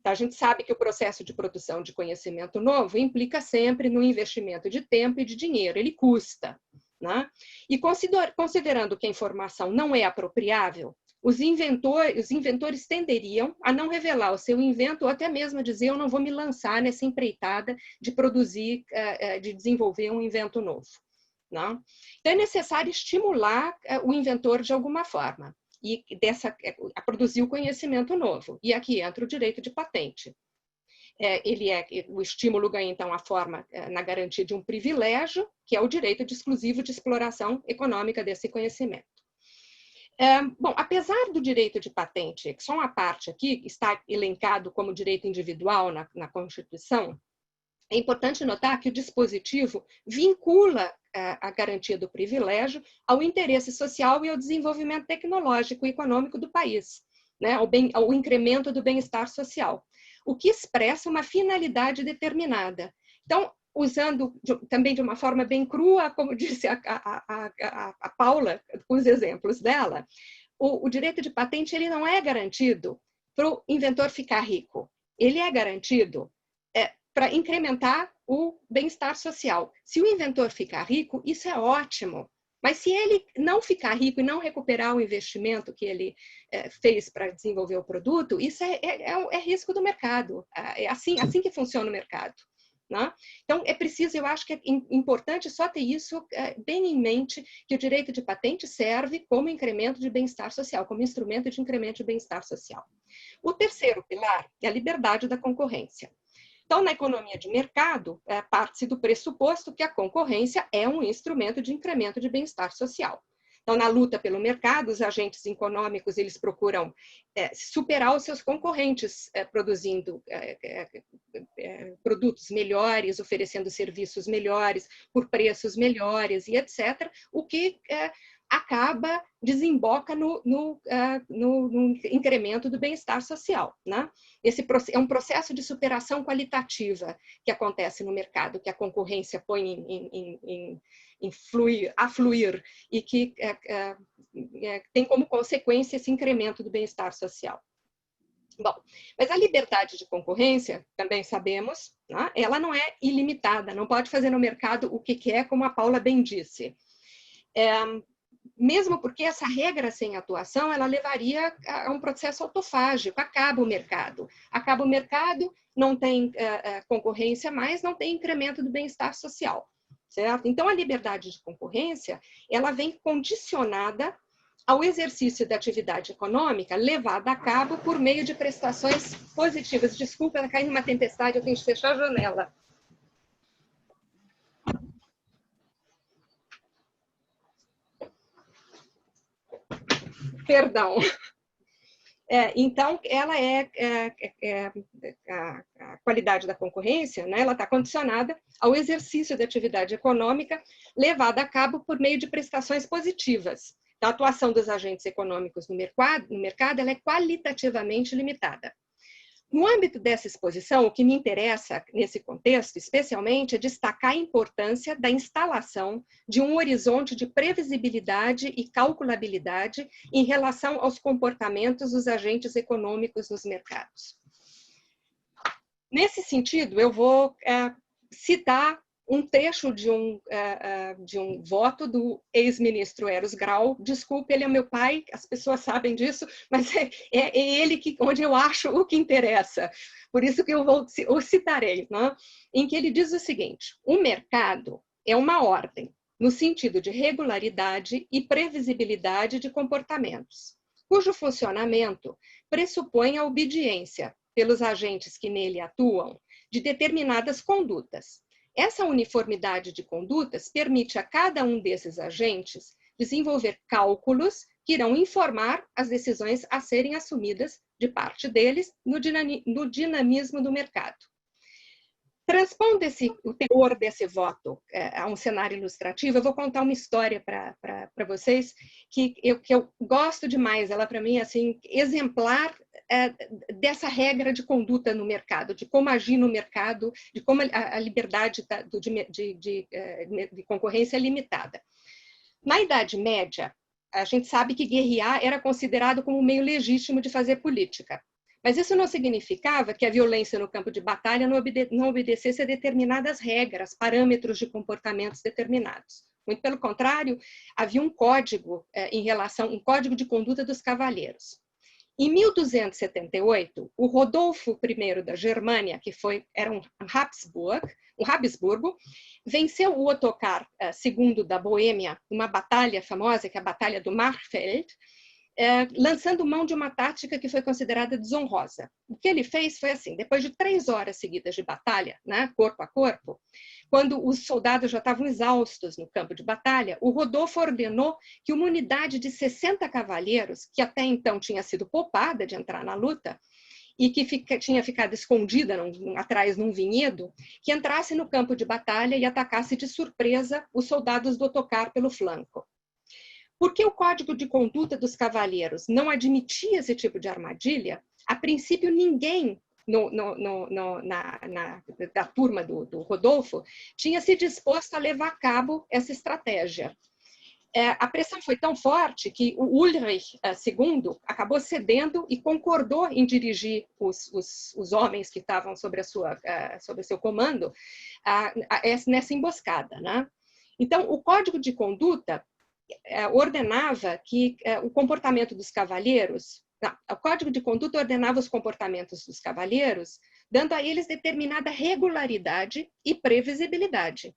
A gente sabe que o processo de produção de conhecimento novo implica sempre no investimento de tempo e de dinheiro, ele custa, né? E considerando que a informação não é apropriável, os inventores tenderiam a não revelar o seu invento ou até mesmo a dizer eu não vou me lançar nessa empreitada de produzir, de desenvolver um invento novo, né? Então é necessário estimular o inventor de alguma forma. E a produzir o conhecimento novo. E aqui entra o direito de patente. O estímulo ganha, então, a forma na garantia de um privilégio, que é o direito exclusivo de exploração econômica desse conhecimento. Bom, apesar do direito de patente, que só uma parte aqui está elencado como direito individual na Constituição, é importante notar que o dispositivo vincula a garantia do privilégio ao interesse social e ao desenvolvimento tecnológico e econômico do país, né? ao incremento do bem-estar social, o que expressa uma finalidade determinada. Então, usando também de uma forma bem crua, como disse a Paula, com os exemplos dela, o direito de patente ele não é garantido para o inventor ficar rico, ele é garantido para incrementar o bem-estar social. Se o inventor ficar rico, isso é ótimo. Mas se ele não ficar rico e não recuperar o investimento que ele fez para desenvolver o produto, isso é risco do mercado. É assim que funciona o mercado, né? Então, é preciso, eu acho que é importante só ter isso bem em mente, que o direito de patente serve como incremento de bem-estar social, como instrumento de incremento de bem-estar social. O terceiro pilar é a liberdade da concorrência. Então, na economia de mercado, parte-se do pressuposto que a concorrência é um instrumento de incremento de bem-estar social. Então, na luta pelo mercado, os agentes econômicos eles procuram superar os seus concorrentes, produzindo produtos melhores, oferecendo serviços melhores, por preços melhores e etc., o que desemboca no incremento do bem-estar social, né? Esse é um processo de superação qualitativa que acontece no mercado, que a concorrência põe a fluir e que tem como consequência esse incremento do bem-estar social. Bom, mas a liberdade de concorrência, também sabemos, né, ela não é ilimitada, não pode fazer no mercado o que quer, como a Paula bem disse. Mesmo porque essa regra sem atuação, ela levaria a um processo autofágico, acaba o mercado. Acaba o mercado, não tem concorrência mais, não tem incremento do bem-estar social, certo? Então, a liberdade de concorrência, ela vem condicionada ao exercício da atividade econômica levada a cabo por meio de prestações positivas. Desculpa, está caindo uma tempestade, eu tenho que fechar a janela. Perdão. Então, ela a qualidade da concorrência, né, ela está condicionada ao exercício da atividade econômica levada a cabo por meio de prestações positivas. Então, a atuação dos agentes econômicos no mercado ela é qualitativamente limitada. No âmbito dessa exposição, o que me interessa nesse contexto, especialmente, é destacar a importância da instalação de um horizonte de previsibilidade e calculabilidade em relação aos comportamentos dos agentes econômicos nos mercados. Nesse sentido, eu vou citar um trecho de um voto do ex-ministro Eros Grau. Desculpe, ele é meu pai, as pessoas sabem disso, mas é ele onde eu acho o que interessa. Por isso que eu citarei, né? Em que ele diz o seguinte: o mercado é uma ordem, no sentido de regularidade e previsibilidade de comportamentos, cujo funcionamento pressupõe a obediência, pelos agentes que nele atuam, de determinadas condutas. Essa uniformidade de condutas permite a cada um desses agentes desenvolver cálculos que irão informar as decisões a serem assumidas de parte deles no dinamismo do mercado. Transpondo o teor desse voto a um cenário ilustrativo, eu vou contar uma história para vocês que eu gosto demais. Ela, para mim, é assim, exemplar dessa regra de conduta no mercado, de como agir no mercado, de como a liberdade de concorrência é limitada. Na Idade Média, a gente sabe que guerrear era considerado como um meio legítimo de fazer política. Mas isso não significava que a violência no campo de batalha não obedecesse a determinadas regras, parâmetros de comportamentos determinados. Muito pelo contrário, havia um código um código de conduta dos cavalheiros. Em 1278, o Rodolfo I da Germânia, que era um Habsburgo, venceu o Ottokar II da Boêmia, numa batalha famosa, que é a Batalha do Machfeld, lançando mão de uma tática que foi considerada desonrosa. O que ele fez foi assim: depois de 3 horas seguidas de batalha, né, corpo a corpo, quando os soldados já estavam exaustos no campo de batalha, o Rodolfo ordenou que uma unidade de 60 cavaleiros, que até então tinha sido poupada de entrar na luta, e que tinha ficado escondida atrás num vinhedo, que entrasse no campo de batalha e atacasse de surpresa os soldados do Ottokar pelo flanco. Porque o Código de Conduta dos Cavalheiros não admitia esse tipo de armadilha, a princípio ninguém da turma do Rodolfo tinha se disposto a levar a cabo essa estratégia. A pressão foi tão forte que o Ulrich II acabou cedendo e concordou em dirigir os homens que estavam sobre o seu comando nessa emboscada, né? Então, o Código de Conduta ordenava que o comportamento dos cavalheiros, o Código de Conduta ordenava os comportamentos dos cavalheiros, dando a eles determinada regularidade e previsibilidade.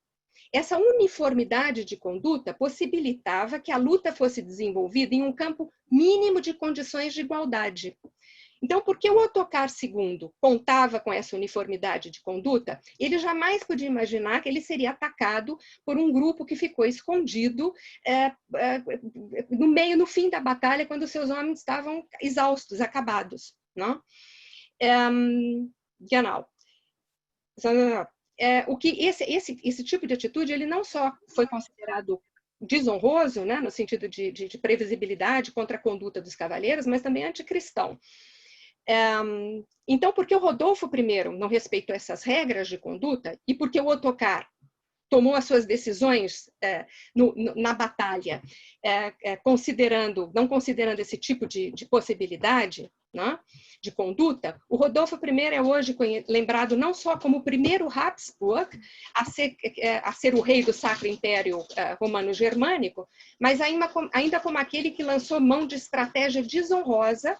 Essa uniformidade de conduta possibilitava que a luta fosse desenvolvida em um campo mínimo de condições de igualdade. Então, porque o Ottokar II contava com essa uniformidade de conduta, ele jamais podia imaginar que ele seria atacado por um grupo que ficou escondido no fim da batalha, quando seus homens estavam exaustos, acabados. Não? Genau. Esse tipo de atitude ele não só foi considerado desonroso, né, no sentido de previsibilidade contra a conduta dos cavalheiros, mas também anticristão. Então, porque o Rodolfo I não respeitou essas regras de conduta e porque o Ottokar tomou as suas decisões na batalha, não considerando esse tipo de possibilidade, né, de conduta, o Rodolfo I é hoje lembrado não só como o primeiro Habsburg a ser o rei do Sacro Império Romano-Germânico, mas ainda como aquele que lançou mão de estratégia desonrosa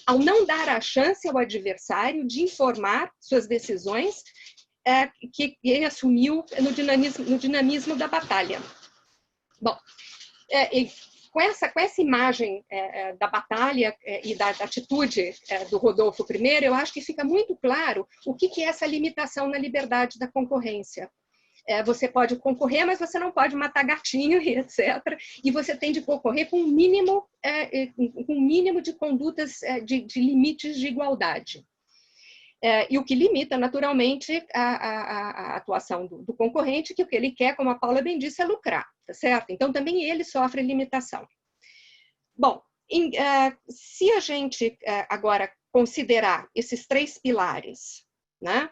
ao não dar a chance ao adversário de informar suas decisões que ele assumiu no dinamismo da batalha. Bom, com essa imagem da batalha e da atitude do Rodolfo I, eu acho que fica muito claro o que é essa limitação na liberdade da concorrência. Você pode concorrer, mas você não pode matar gatinho, e etc. E você tem de concorrer com um mínimo de condutas, de limites de igualdade. E o que limita, naturalmente, a atuação do concorrente, que o que ele quer, como a Paula bem disse, é lucrar, tá certo? Então, também ele sofre limitação. Bom, se a gente agora considerar esses 3 pilares, né,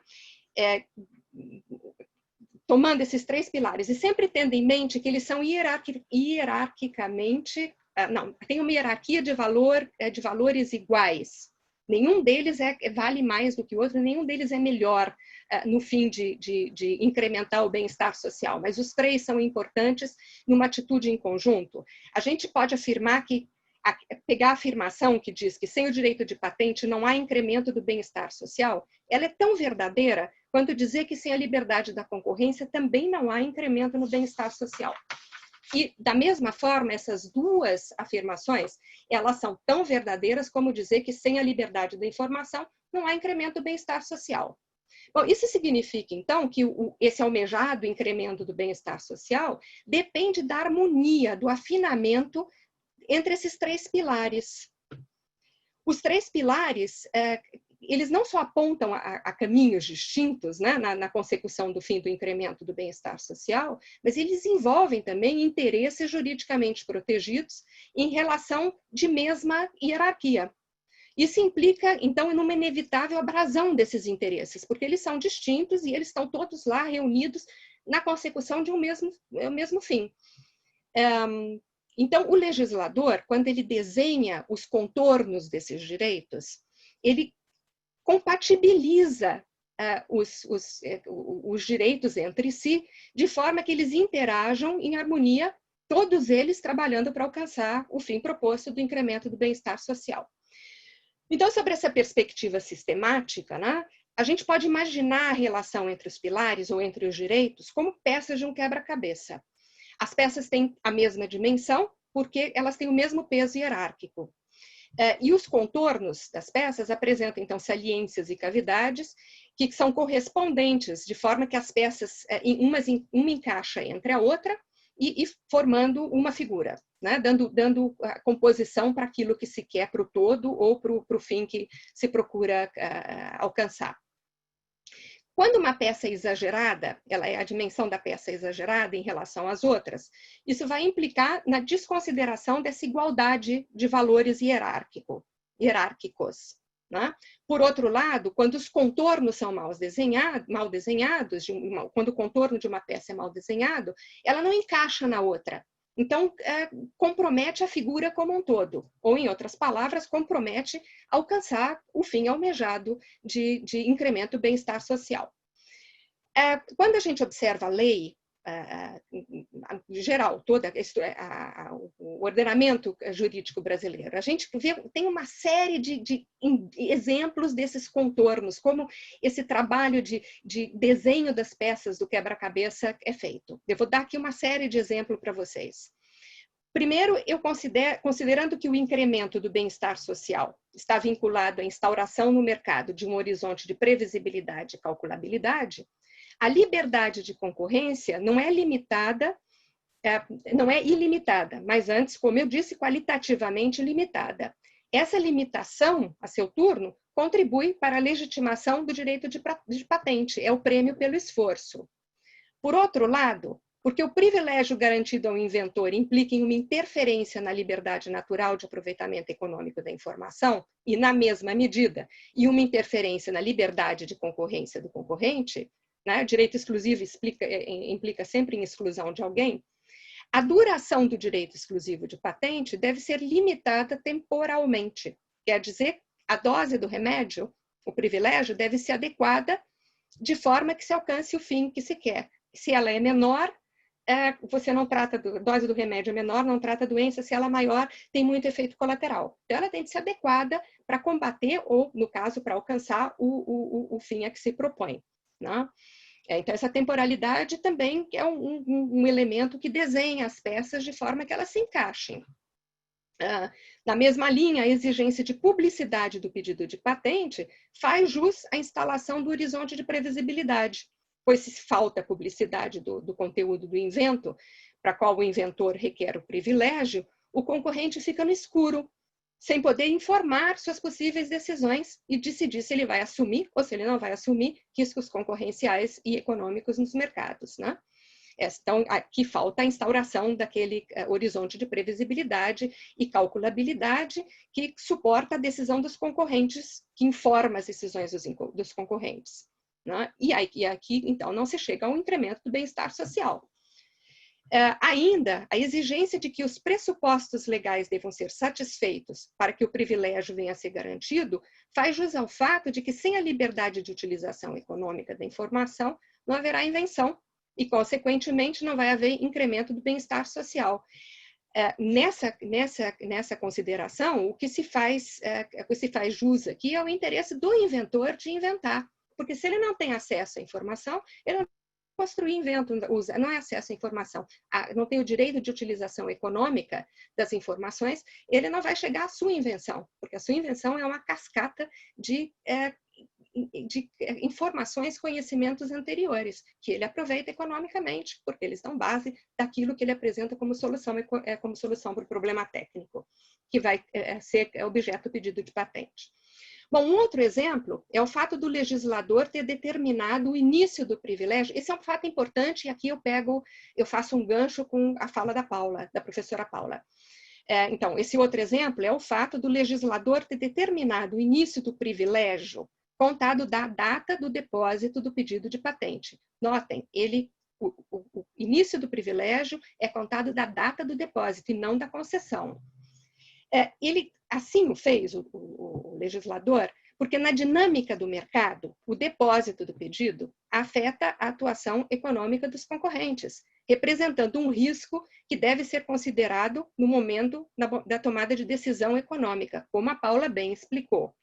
tomando esses 3 pilares, e sempre tendo em mente que eles são hierarquicamente, tem uma hierarquia de valores iguais. Nenhum deles vale mais do que o outro, nenhum deles é melhor no fim de incrementar o bem-estar social, mas os 3 são importantes numa atitude em conjunto. A gente pode afirmar pegar a afirmação que diz que sem o direito de patente não há incremento do bem-estar social, ela é tão verdadeira quanto dizer que sem a liberdade da concorrência também não há incremento no bem-estar social. E, da mesma forma, essas 2 afirmações, elas são tão verdadeiras como dizer que sem a liberdade da informação não há incremento do bem-estar social. Bom, isso significa, então, que esse almejado incremento do bem-estar social depende da harmonia, do afinamento entre esses 3 pilares. Os 3 pilares, eles não só apontam a caminhos distintos, né, na consecução do fim do incremento do bem-estar social, mas eles envolvem também interesses juridicamente protegidos em relação de mesma hierarquia. Isso implica, então, numa inevitável abrasão desses interesses, porque eles são distintos e eles estão todos lá reunidos na consecução de um mesmo fim. Então, o legislador, quando ele desenha os contornos desses direitos, ele compatibiliza os direitos entre si, de forma que eles interajam em harmonia, todos eles trabalhando para alcançar o fim proposto do incremento do bem-estar social. Então, sobre essa perspectiva sistemática, né, a gente pode imaginar a relação entre os pilares ou entre os direitos como peças de um quebra-cabeça. As peças têm a mesma dimensão porque elas têm o mesmo peso hierárquico. E os contornos das peças apresentam, então, saliências e cavidades que são correspondentes, de forma que as peças, uma encaixa entre a outra e formando uma figura, né? dando a composição para aquilo que se quer para o todo ou para o fim que se procura alcançar. Quando uma peça é exagerada, ela é a dimensão da peça exagerada em relação às outras, isso vai implicar na desconsideração dessa igualdade de valores hierárquicos. Né? Por outro lado, quando os contornos são mal desenhados, quando o contorno de uma peça é mal desenhado, ela não encaixa na outra. Então, compromete a figura como um todo, ou, em outras palavras, compromete alcançar o fim almejado de incremento do bem-estar social. Quando a gente observa a lei, em geral, o ordenamento jurídico brasileiro, a gente tem uma série de exemplos desses contornos, como esse trabalho de desenho das peças do quebra-cabeça é feito. Eu vou dar aqui uma série de exemplos para vocês. Primeiro, considerando que o incremento do bem-estar social está vinculado à instauração no mercado de um horizonte de previsibilidade e calculabilidade, a liberdade de concorrência não é ilimitada, mas antes, como eu disse, qualitativamente limitada. Essa limitação, a seu turno, contribui para a legitimação do direito de patente, é o prêmio pelo esforço. Por outro lado, Porque o privilégio garantido ao inventor implica em uma interferência na liberdade natural de aproveitamento econômico da informação e, na mesma medida, e uma interferência na liberdade de concorrência do concorrente, né? O direito exclusivo implica sempre em exclusão de alguém. A duração do direito exclusivo de patente deve ser limitada temporalmente. Quer dizer, a dose do remédio, o privilégio, deve ser adequada de forma que se alcance o fim que se quer. Se ela é menor, você não trata, a dose do remédio é menor, não trata a doença. Se ela é maior, tem muito efeito colateral. Então, ela tem que ser adequada para combater ou, no caso, para alcançar o fim a que se propõe, né? Então, essa temporalidade também é um elemento que desenha as peças de forma que elas se encaixem. Na mesma linha, a exigência de publicidade do pedido de patente faz jus à instalação do horizonte de previsibilidade, pois se falta publicidade do conteúdo do invento, para qual o inventor requer o privilégio, o concorrente fica no escuro, sem poder informar suas possíveis decisões e decidir se ele vai assumir ou se ele não vai assumir riscos concorrenciais e econômicos nos mercados, né? Então, aqui falta a instauração daquele horizonte de previsibilidade e calculabilidade que suporta a decisão dos concorrentes, que informa as decisões dos concorrentes, né? E aqui, então, não se chega ao incremento do bem-estar social. Ainda, a exigência de que os pressupostos legais devam ser satisfeitos para que o privilégio venha a ser garantido faz jus ao fato de que, sem a liberdade de utilização econômica da informação, não haverá invenção e, consequentemente, não vai haver incremento do bem-estar social. Nessa consideração, o que se faz jus aqui é o interesse do inventor de inventar, porque se ele não tem acesso à informação, ele não construir invento, não é acesso à informação, não tem o direito de utilização econômica das informações, ele não vai chegar à sua invenção, porque a sua invenção é uma cascata de informações, conhecimentos anteriores, que ele aproveita economicamente, porque eles dão base daquilo que ele apresenta como solução para o problema técnico, que vai ser objeto do pedido de patente. Bom, um outro exemplo é o fato do legislador ter determinado o início do privilégio. Esse é um fato importante e aqui eu faço um gancho com a fala da professora Paula. Então, esse outro exemplo é o fato do legislador ter determinado o início do privilégio contado da data do depósito do pedido de patente. Notem, o início do privilégio é contado da data do depósito e não da concessão. Ele assim o fez, o legislador, porque na dinâmica do mercado, o depósito do pedido afeta a atuação econômica dos concorrentes, representando um risco que deve ser considerado no momento da tomada de decisão econômica, como a Paula bem explicou.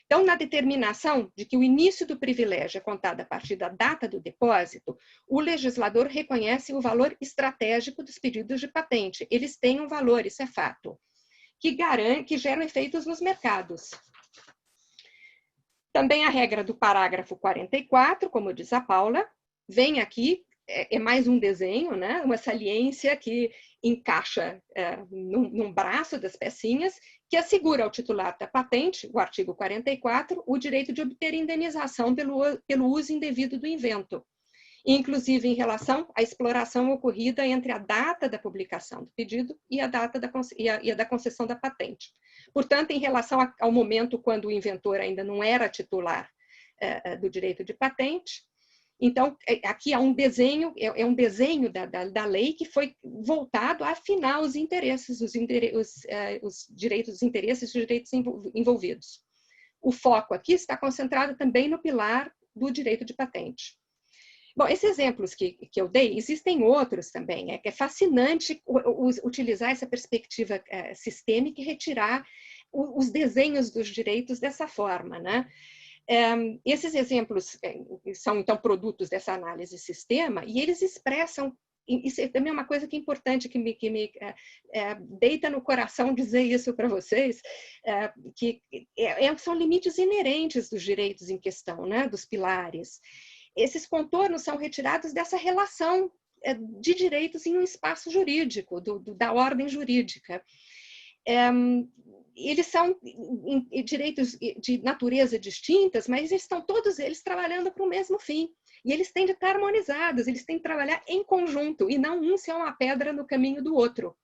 Então, na determinação de que o início do privilégio é contado a partir da data do depósito, o legislador reconhece o valor estratégico dos pedidos de patente. Eles têm um valor, isso é fato, que geram efeitos nos mercados. Também a regra do parágrafo 44, como diz a Paula, vem aqui, é mais um desenho, né? Uma saliência que encaixa num braço das pecinhas, que assegura ao titular da patente, o artigo 44, o direito de obter indenização pelo uso indevido do invento, inclusive em relação à exploração ocorrida entre a data da publicação do pedido e a data da concessão da patente. Portanto, em relação ao momento quando o inventor ainda não era titular do direito de patente, então, aqui há um desenho, da lei que foi voltado a afinar os interesses, os direitos envolvidos. O foco aqui está concentrado também no pilar do direito de patente. Bom, esses exemplos que eu dei, existem outros também. É fascinante utilizar essa perspectiva sistêmica e retirar os desenhos dos direitos dessa forma, né? Esses exemplos são, então, produtos dessa análise sistema e eles expressam, isso também é uma coisa que é importante, que me deita no coração dizer isso para vocês, que são limites inerentes dos direitos em questão, né, dos pilares. Esses contornos são retirados dessa relação de direitos em um espaço jurídico, da ordem jurídica. Eles são direitos de natureza distintas, mas estão todos eles trabalhando para o mesmo fim. E eles têm de estar harmonizados, eles têm de trabalhar em conjunto, e não um ser uma pedra no caminho do outro.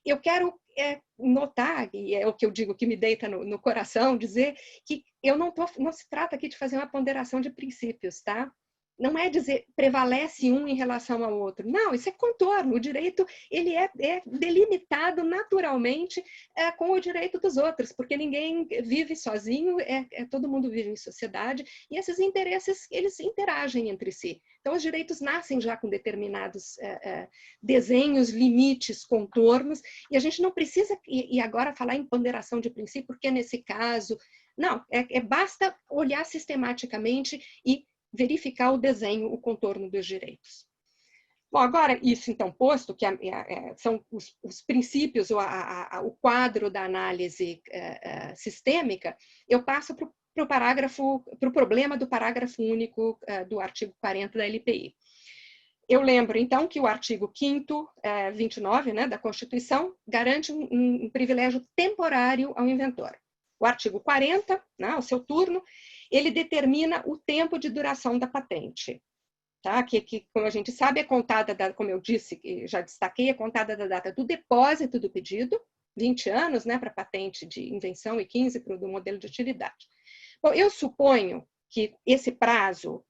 Eu quero notar, e é o que eu digo que me deita no coração, dizer que não se trata aqui de fazer uma ponderação de princípios, tá? Não é dizer prevalece um em relação ao outro. Não, isso é contorno. O direito ele é delimitado naturalmente com o direito dos outros, porque ninguém vive sozinho, todo mundo vive em sociedade, e esses interesses eles interagem entre si. Então, os direitos nascem já com determinados desenhos, limites, contornos, e a gente não precisa, e agora falar em ponderação de princípio, porque nesse caso, não, basta olhar sistematicamente e verificar o desenho, o contorno dos direitos. Bom, agora, isso então posto, que são os princípios, o quadro da análise sistêmica, eu passo para o problema do parágrafo único do artigo 40 da LPI. Eu lembro, então, que o artigo 5º, 29, né, da Constituição, garante um privilégio temporário ao inventor. O artigo 40, né, ao seu turno, ele determina o tempo de duração da patente, tá? Que, como a gente sabe, é contada, como eu disse, já destaquei, é contada da data do depósito do pedido, 20 anos, né, para patente de invenção e 15 para o do modelo de utilidade. Bom, eu suponho que esse prazo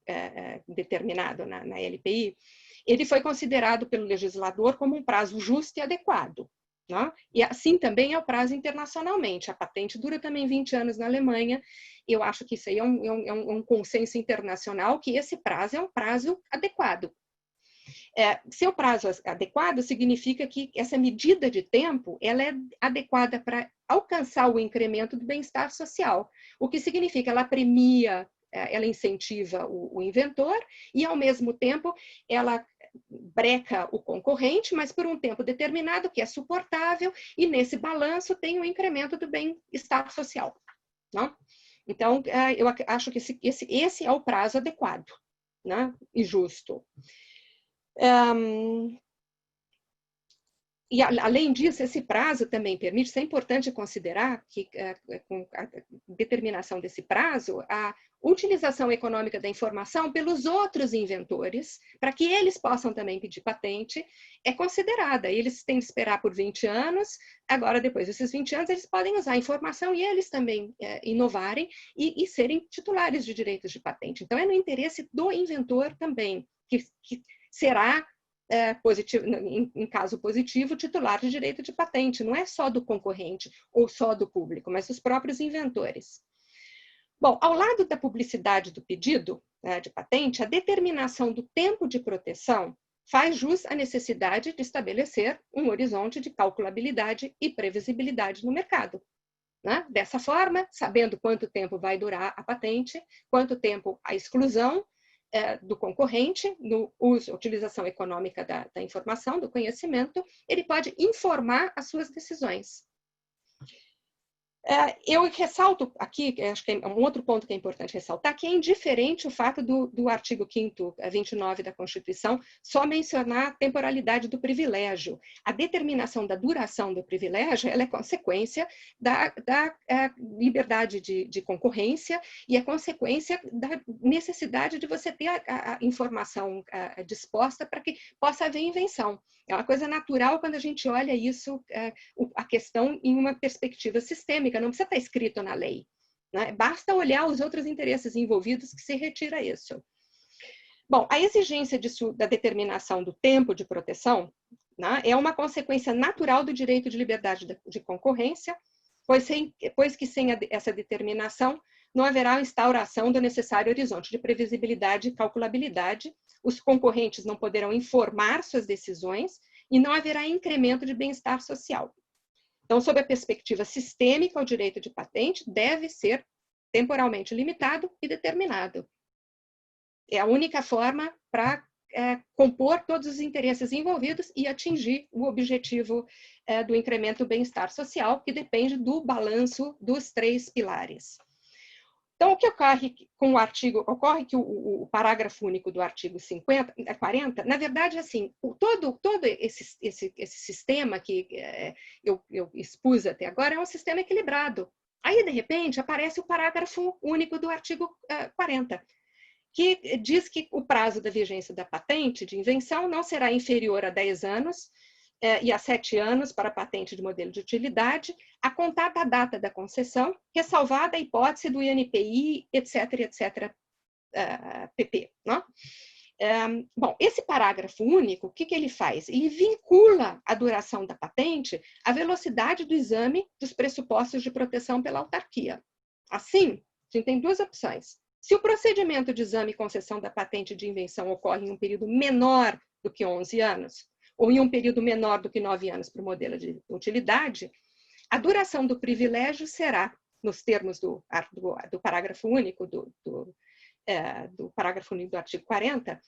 determinado na LPI, ele foi considerado pelo legislador como um prazo justo e adequado. Né? E assim também é o prazo internacionalmente. A patente dura também 20 anos na Alemanha. Eu acho que isso aí é um consenso internacional, que esse prazo é um prazo adequado. Se o prazo é adequado, significa que essa medida de tempo ela é adequada para alcançar o incremento do bem-estar social, o que significa ela premia, ela incentiva o inventor e, ao mesmo tempo, ela breca o concorrente, mas por um tempo determinado, que é suportável, e nesse balanço tem um incremento do bem-estar social. Não? Então, eu acho que esse é o prazo adequado, né? E justo. E, além disso, esse prazo também permite, isso é importante considerar que, com a determinação desse prazo, a utilização econômica da informação pelos outros inventores, para que eles possam também pedir patente, é considerada. Eles têm de esperar por 20 anos, agora, depois desses 20 anos, eles podem usar a informação e eles também inovarem e serem titulares de direitos de patente. Então, é no interesse do inventor também, que será positivo, em caso positivo, titular de direito de patente. Não é só do concorrente ou só do público, mas dos próprios inventores. Bom, ao lado da publicidade do pedido de patente, a determinação do tempo de proteção faz jus à necessidade de estabelecer um horizonte de calculabilidade e previsibilidade no mercado. Né? Dessa forma, sabendo quanto tempo vai durar a patente, quanto tempo a exclusão do concorrente, no uso, utilização econômica da informação, do conhecimento, ele pode informar as suas decisões. Eu ressalto aqui, acho que é um outro ponto que é importante ressaltar, que é indiferente o fato do artigo 5º, 29 da Constituição, só mencionar a temporalidade do privilégio. A determinação da duração do privilégio ela é consequência da liberdade de concorrência e é consequência da necessidade de você ter a informação disposta para que possa haver invenção. É uma coisa natural quando a gente olha isso, a questão em uma perspectiva sistêmica, não precisa estar escrito na lei. Né? Basta olhar os outros interesses envolvidos que se retira isso. Bom, a exigência da determinação do tempo de proteção, né, é uma consequência natural do direito de liberdade de concorrência, pois que sem essa determinação não haverá instauração do necessário horizonte de previsibilidade e calculabilidade, os concorrentes não poderão informar suas decisões e não haverá incremento de bem-estar social. Então, sob a perspectiva sistêmica, o direito de patente deve ser temporalmente limitado e determinado. É a única forma para compor todos os interesses envolvidos e atingir o objetivo do incremento do bem-estar social, que depende do balanço dos 3 pilares. Então, o que ocorre com o artigo, ocorre que o parágrafo único do artigo 40, na verdade, assim, todo esse sistema que eu expus até agora é um sistema equilibrado. Aí, de repente, aparece o parágrafo único do artigo 40. que diz que o prazo da vigência da patente de invenção não será inferior a 10 anos e a 7 anos para a patente de modelo de utilidade, a contar da data da concessão, ressalvada a hipótese do INPI, etc., etc., PP. Não? Bom, esse parágrafo único, o que ele faz? Ele vincula a duração da patente à velocidade do exame dos pressupostos de proteção pela autarquia. Assim, a gente tem duas opções. Se o procedimento de exame e concessão da patente de invenção ocorre em um período menor do que 11 anos, ou em um período menor do que 9 anos para o modelo de utilidade, a duração do privilégio será, nos termos do parágrafo único do parágrafo único do artigo 40,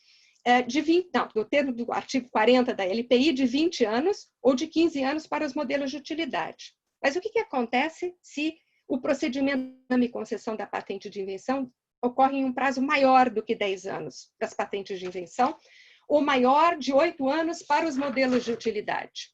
do termo do artigo 40 da LPI, de 20 anos ou de 15 anos para os modelos de utilidade. Mas o que acontece se o procedimento de concessão da patente de invenção ocorre em um prazo maior do que 10 anos das patentes de invenção, ou maior de 8 anos para os modelos de utilidade?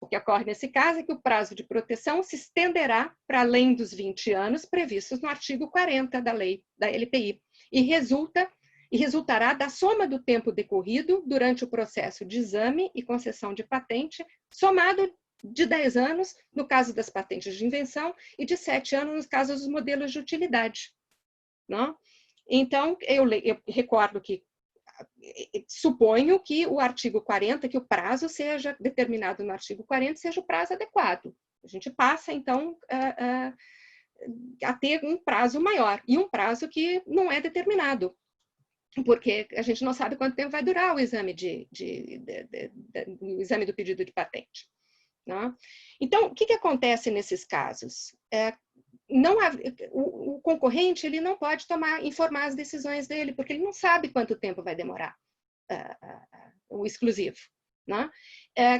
O que ocorre nesse caso é que o prazo de proteção se estenderá para além dos 20 anos previstos no artigo 40 da lei da LPI e resultará da soma do tempo decorrido durante o processo de exame e concessão de patente, somado de 10 anos no caso das patentes de invenção e de 7 anos no caso dos modelos de utilidade. Não? Então, eu recordo que suponho que o artigo 40, que o prazo seja determinado no artigo 40, seja o prazo adequado. A gente passa, então, a ter um prazo maior, e um prazo que não é determinado, porque a gente não sabe quanto tempo vai durar o exame, o exame do pedido de patente. Não? Então, o que acontece nesses casos? O concorrente ele não pode informar as decisões dele, porque ele não sabe quanto tempo vai demorar o exclusivo. Né?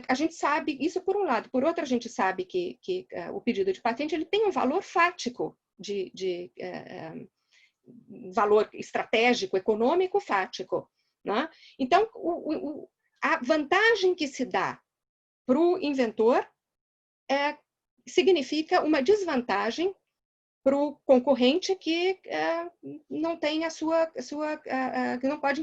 A gente sabe isso por um lado. Por outro, a gente sabe que o pedido de patente ele tem um valor fático, valor estratégico, econômico fático. Né? Então, a vantagem que se dá para o inventor significa uma desvantagem para o concorrente que não tem que não pode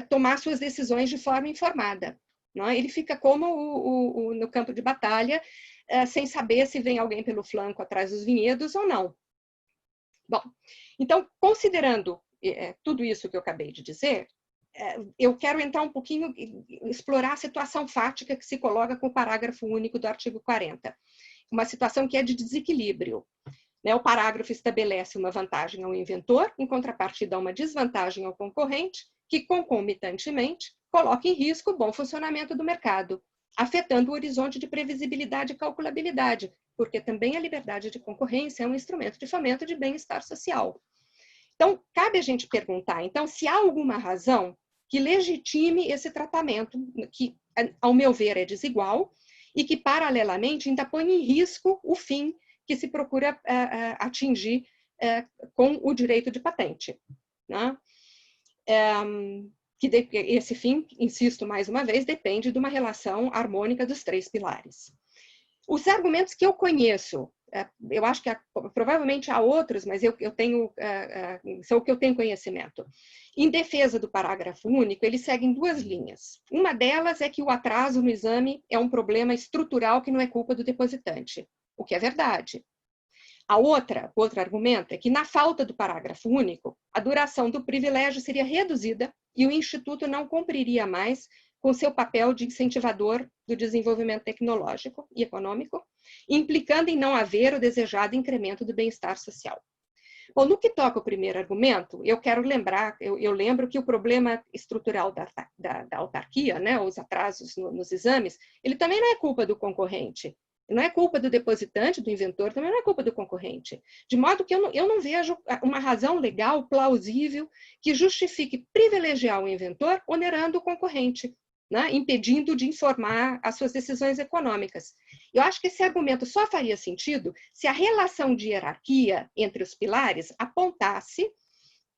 tomar suas decisões de forma informada. Não é? Ele fica como no campo de batalha, sem saber se vem alguém pelo flanco atrás dos vinhedos ou não. Bom, então, considerando tudo isso que eu acabei de dizer, eu quero entrar um pouquinho, explorar a situação fática que se coloca com o parágrafo único do artigo 40. Uma situação que é de desequilíbrio. O parágrafo estabelece uma vantagem ao inventor, em contrapartida a uma desvantagem ao concorrente, que concomitantemente coloca em risco o bom funcionamento do mercado, afetando o horizonte de previsibilidade e calculabilidade, porque também a liberdade de concorrência é um instrumento de fomento de bem-estar social. Então, cabe a gente perguntar, então, se há alguma razão que legitime esse tratamento, que, ao meu ver, é desigual, e que, paralelamente, ainda põe em risco o fim que se procura atingir com o direito de patente. Né? Esse fim, insisto mais uma vez, depende de uma relação harmônica dos três pilares. Os argumentos que eu conheço, eu acho que provavelmente há outros, mas são o que eu tenho conhecimento. Em defesa do parágrafo único, eles seguem duas linhas. Uma delas é que o atraso no exame é um problema estrutural que não é culpa do depositante, o que é verdade. Outro argumento é que, na falta do parágrafo único, a duração do privilégio seria reduzida e o Instituto não cumpriria mais com seu papel de incentivador do desenvolvimento tecnológico e econômico, implicando em não haver o desejado incremento do bem-estar social. Bom, no que toca ao primeiro argumento, eu quero lembrar, eu lembro que o problema estrutural da autarquia, né, os atrasos nos exames, ele também não é culpa do concorrente, não é culpa do depositante, do inventor, também não é culpa do concorrente. De modo que eu não vejo uma razão legal, plausível, que justifique privilegiar o inventor onerando o concorrente, né, impedindo de informar as suas decisões econômicas. Eu acho que esse argumento só faria sentido se a relação de hierarquia entre os pilares apontasse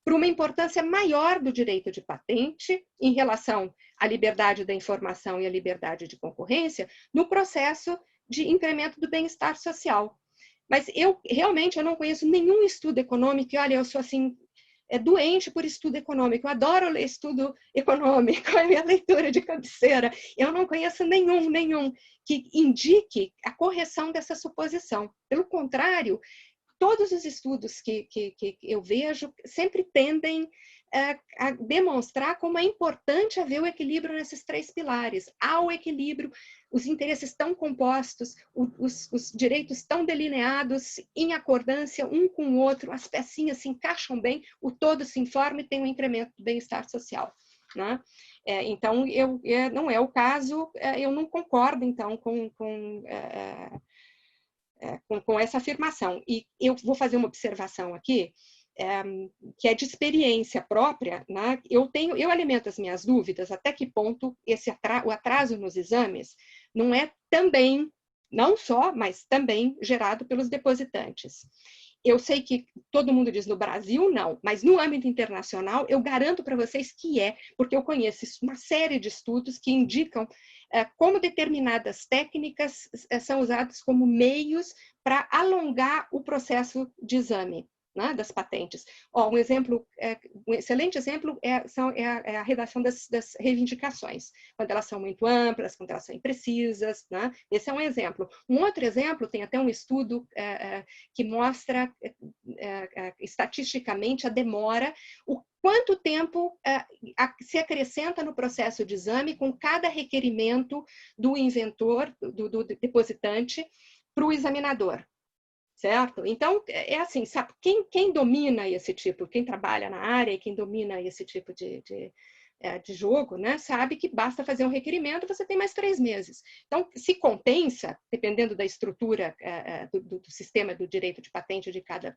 para uma importância maior do direito de patente em relação à liberdade da informação e à liberdade de concorrência no processo de incremento do bem-estar social. Mas realmente eu não conheço nenhum estudo econômico que, olha, eu sou assim, doente por estudo econômico. Eu adoro ler estudo econômico, é a minha leitura de cabeceira. Eu não conheço nenhum que indique a correção dessa suposição. Pelo contrário, todos os estudos que eu vejo sempre tendem a demonstrar como é importante haver o equilíbrio nesses 3 pilares. Há o equilíbrio, os interesses estão compostos, os direitos estão delineados em acordância um com o outro, as pecinhas se encaixam bem, o todo se informa e tem um incremento do bem-estar social, né? Então, não é o caso, eu não concordo, então, com essa afirmação. E eu vou fazer uma observação aqui, que é de experiência própria, né? Eu alimento as minhas dúvidas até que ponto o atraso nos exames não é também, não só, mas também gerado pelos depositantes. Eu sei que todo mundo diz no Brasil, não, mas no âmbito internacional, eu garanto para vocês que porque eu conheço uma série de estudos que indicam como determinadas técnicas são usadas como meios para alongar o processo de exame, né, das patentes. Um excelente exemplo é a redação das reivindicações, quando elas são muito amplas, quando elas são imprecisas, né? Esse é um exemplo. Um outro exemplo, tem até um estudo que mostra estatisticamente a demora, o quanto tempo se acrescenta no processo de exame com cada requerimento do inventor, do depositante, para o examinador. Certo? Então, é assim, sabe, quem domina esse tipo, quem trabalha na área e quem domina esse tipo de jogo, né, sabe que basta fazer um requerimento, você tem mais 3 meses. Então, se compensa, dependendo da estrutura do sistema do direito de patente de cada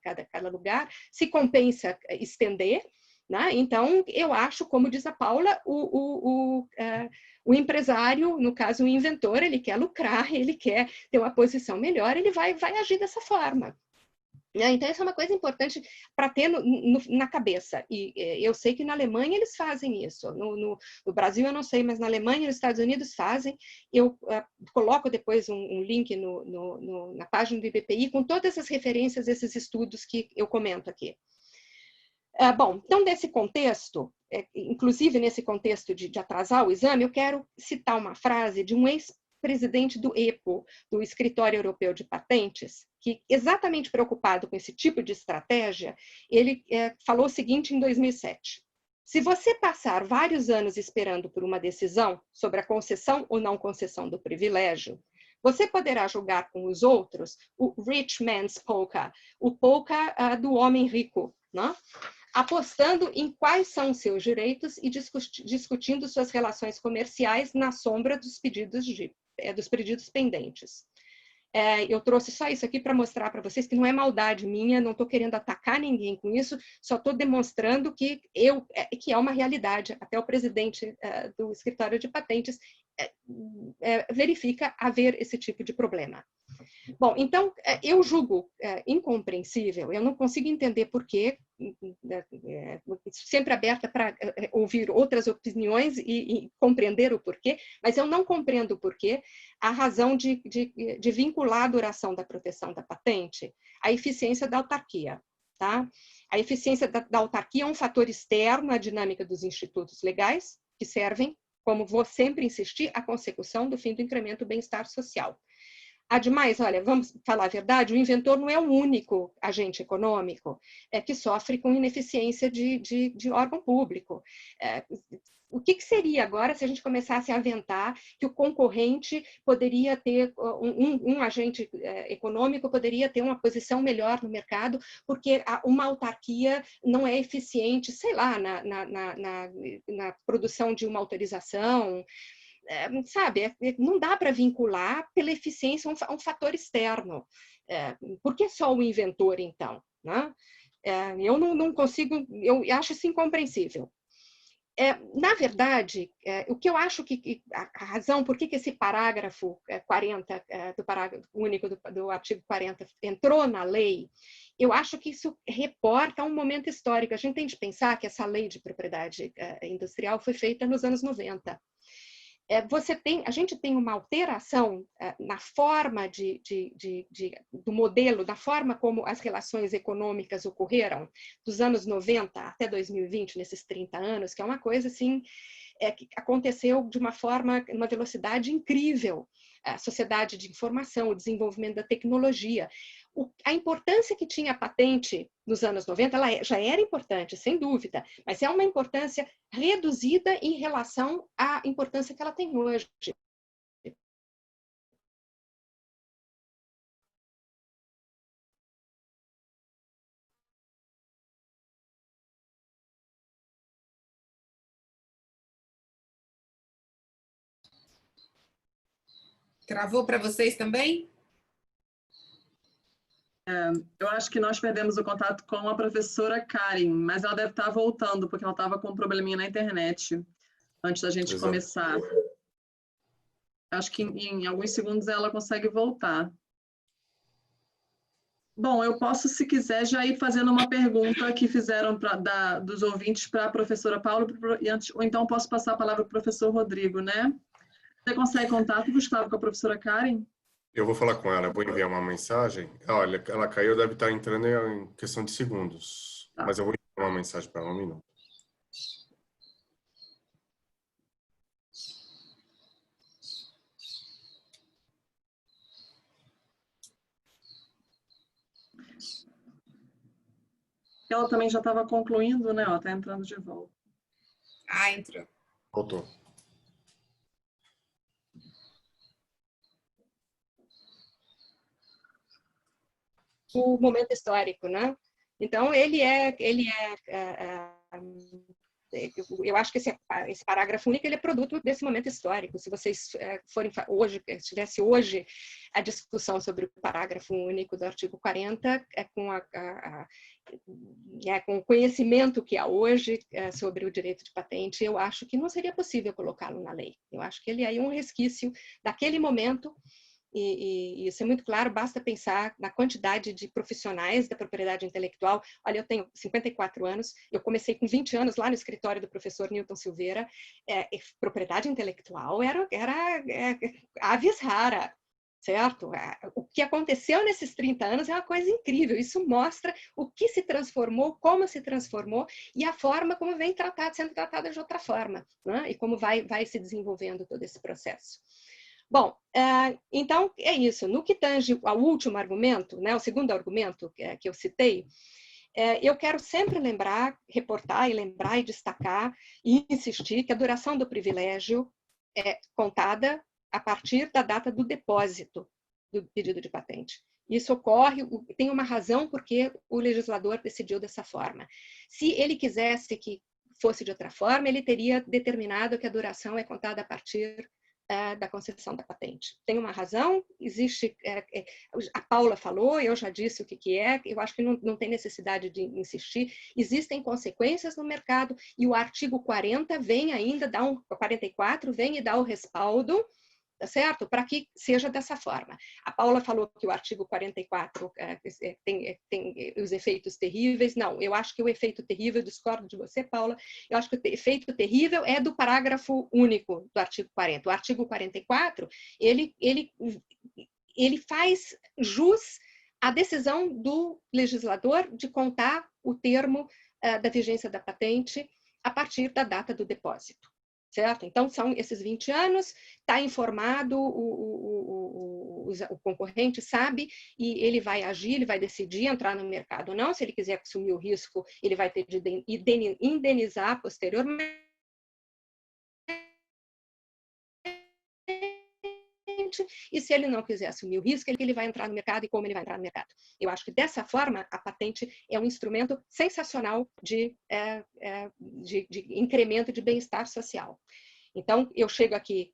lugar, se compensa estender, né? Então, eu acho, como diz a Paula, o empresário, no caso o inventor, ele quer lucrar, ele quer ter uma posição melhor, ele vai agir dessa forma. Então, isso é uma coisa importante para ter na cabeça. E eu sei que na Alemanha eles fazem isso. No Brasil eu não sei, mas na Alemanha e nos Estados Unidos fazem. Eu coloco depois um link na página do IBPI com todas as referências desses estudos que eu comento aqui. Bom, então, nesse contexto, inclusive nesse contexto de atrasar o exame, eu quero citar uma frase de um ex-presidente do EPO, do Escritório Europeu de Patentes, que, exatamente preocupado com esse tipo de estratégia, ele falou o seguinte em 2007. Se você passar vários anos esperando por uma decisão sobre a concessão ou não concessão do privilégio, você poderá julgar com os outros o rich man's polka, o polka do homem rico, né? Apostando em quais são os seus direitos e discutindo suas relações comerciais na sombra dos pedidos pendentes. Eu trouxe só isso aqui para mostrar para vocês que não é maldade minha, não estou querendo atacar ninguém com isso, só estou demonstrando que é uma realidade. Até o presidente do Escritório de Patentes verifica haver esse tipo de problema. Bom, então, eu julgo incompreensível, eu não consigo entender por quê, sempre aberta para ouvir outras opiniões e compreender o porquê, mas eu não compreendo o porquê a razão de vincular a duração da proteção da patente à eficiência da autarquia. Tá? A eficiência da autarquia é um fator externo à dinâmica dos institutos legais, que servem, como vou sempre insistir, à consecução do fim do incremento do bem-estar social. Ademais, olha, vamos falar a verdade, o inventor não é o único agente econômico que sofre com ineficiência de órgão público. O que seria agora se a gente começasse a aventar que o concorrente poderia ter, um agente econômico poderia ter uma posição melhor no mercado, porque uma autarquia não é eficiente, sei lá, na produção de uma autorização, sabe, não dá para vincular pela eficiência a um fator externo. Por que só o inventor, então? Né? Eu não consigo, eu acho isso incompreensível. Na verdade, o que eu acho que a razão por que esse parágrafo 40, do parágrafo único do artigo 40 entrou na lei, eu acho que isso reporta um momento histórico. A gente tem de pensar que essa lei de propriedade industrial foi feita nos anos 90. a gente tem uma alteração na forma do modelo, da forma como as relações econômicas ocorreram dos anos 90 até 2020, nesses 30 anos, que é uma coisa assim, que aconteceu de uma forma, uma velocidade incrível. A sociedade de informação, o desenvolvimento da tecnologia. A importância que tinha a patente nos anos 90, ela já era importante, sem dúvida, mas é uma importância reduzida em relação à importância que ela tem hoje. Travou para vocês também? Eu acho que nós perdemos o contato com a professora Karen, mas ela deve estar voltando, porque ela estava com um probleminha na internet antes da gente começar. Acho que em alguns segundos ela consegue voltar. Bom, eu posso, se quiser, já ir fazendo uma pergunta que fizeram dos ouvintes para a professora Paula, ou então posso passar a palavra para o professor Rodrigo, né? Você consegue contato, Gustavo, com a professora Karen? Eu vou falar com ela, vou enviar uma mensagem. Olha, ela caiu, deve estar entrando em questão de segundos. Tá. Mas eu vou enviar uma mensagem para ela, 1 minuto. Ela também já estava concluindo, né? Ela está entrando de volta. Ah, entrou. Voltou. O momento histórico, né? Então, eu acho que esse parágrafo único ele é produto desse momento histórico. Se vocês forem hoje, se tivesse hoje a discussão sobre o parágrafo único do artigo 40, com o conhecimento que há hoje sobre o direito de patente, eu acho que não seria possível colocá-lo na lei. Eu acho que ele é um resquício daquele momento. E isso é muito claro, basta pensar na quantidade de profissionais da propriedade intelectual. Olha, eu tenho 54 anos, eu comecei com 20 anos lá no escritório do professor Newton Silveira. Propriedade intelectual era aves rara, certo? O que aconteceu nesses 30 anos é uma coisa incrível. Isso mostra o que se transformou, como se transformou e a forma como vem sendo tratada de outra forma, né? E como vai se desenvolvendo todo esse processo. Bom, então é isso. No que tange ao último argumento, né, o segundo argumento que eu citei, eu quero sempre reportar e lembrar e destacar e insistir que a duração do privilégio é contada a partir da data do depósito do pedido de patente. Isso ocorre, tem uma razão porque o legislador decidiu dessa forma. Se ele quisesse que fosse de outra forma, ele teria determinado que a duração é contada a partir da concessão da patente. Tem uma razão, existe, a Paula falou, eu já disse o que é, eu acho que não tem necessidade de insistir, existem consequências no mercado e o artigo 40 vem ainda, 44 vem e dá o respaldo, tá certo? Para que seja dessa forma. A Paula falou que o artigo 44 tem os efeitos terríveis. Não, eu acho que o efeito terrível, discordo de você, Paula, eu acho que o efeito terrível é do parágrafo único do artigo 40. O artigo 44, ele faz jus à decisão do legislador de contar o termo da vigência da patente a partir da data do depósito. Certo? Então, são esses 20 anos, está informado, o concorrente sabe, e ele vai agir, ele vai decidir entrar no mercado ou não. Se ele quiser assumir o risco, ele vai ter de indenizar posteriormente. E se ele não quiser assumir o risco, ele vai entrar no mercado e como ele vai entrar no mercado. Eu acho que dessa forma a patente é um instrumento sensacional de incremento de bem-estar social. Então, eu chego aqui,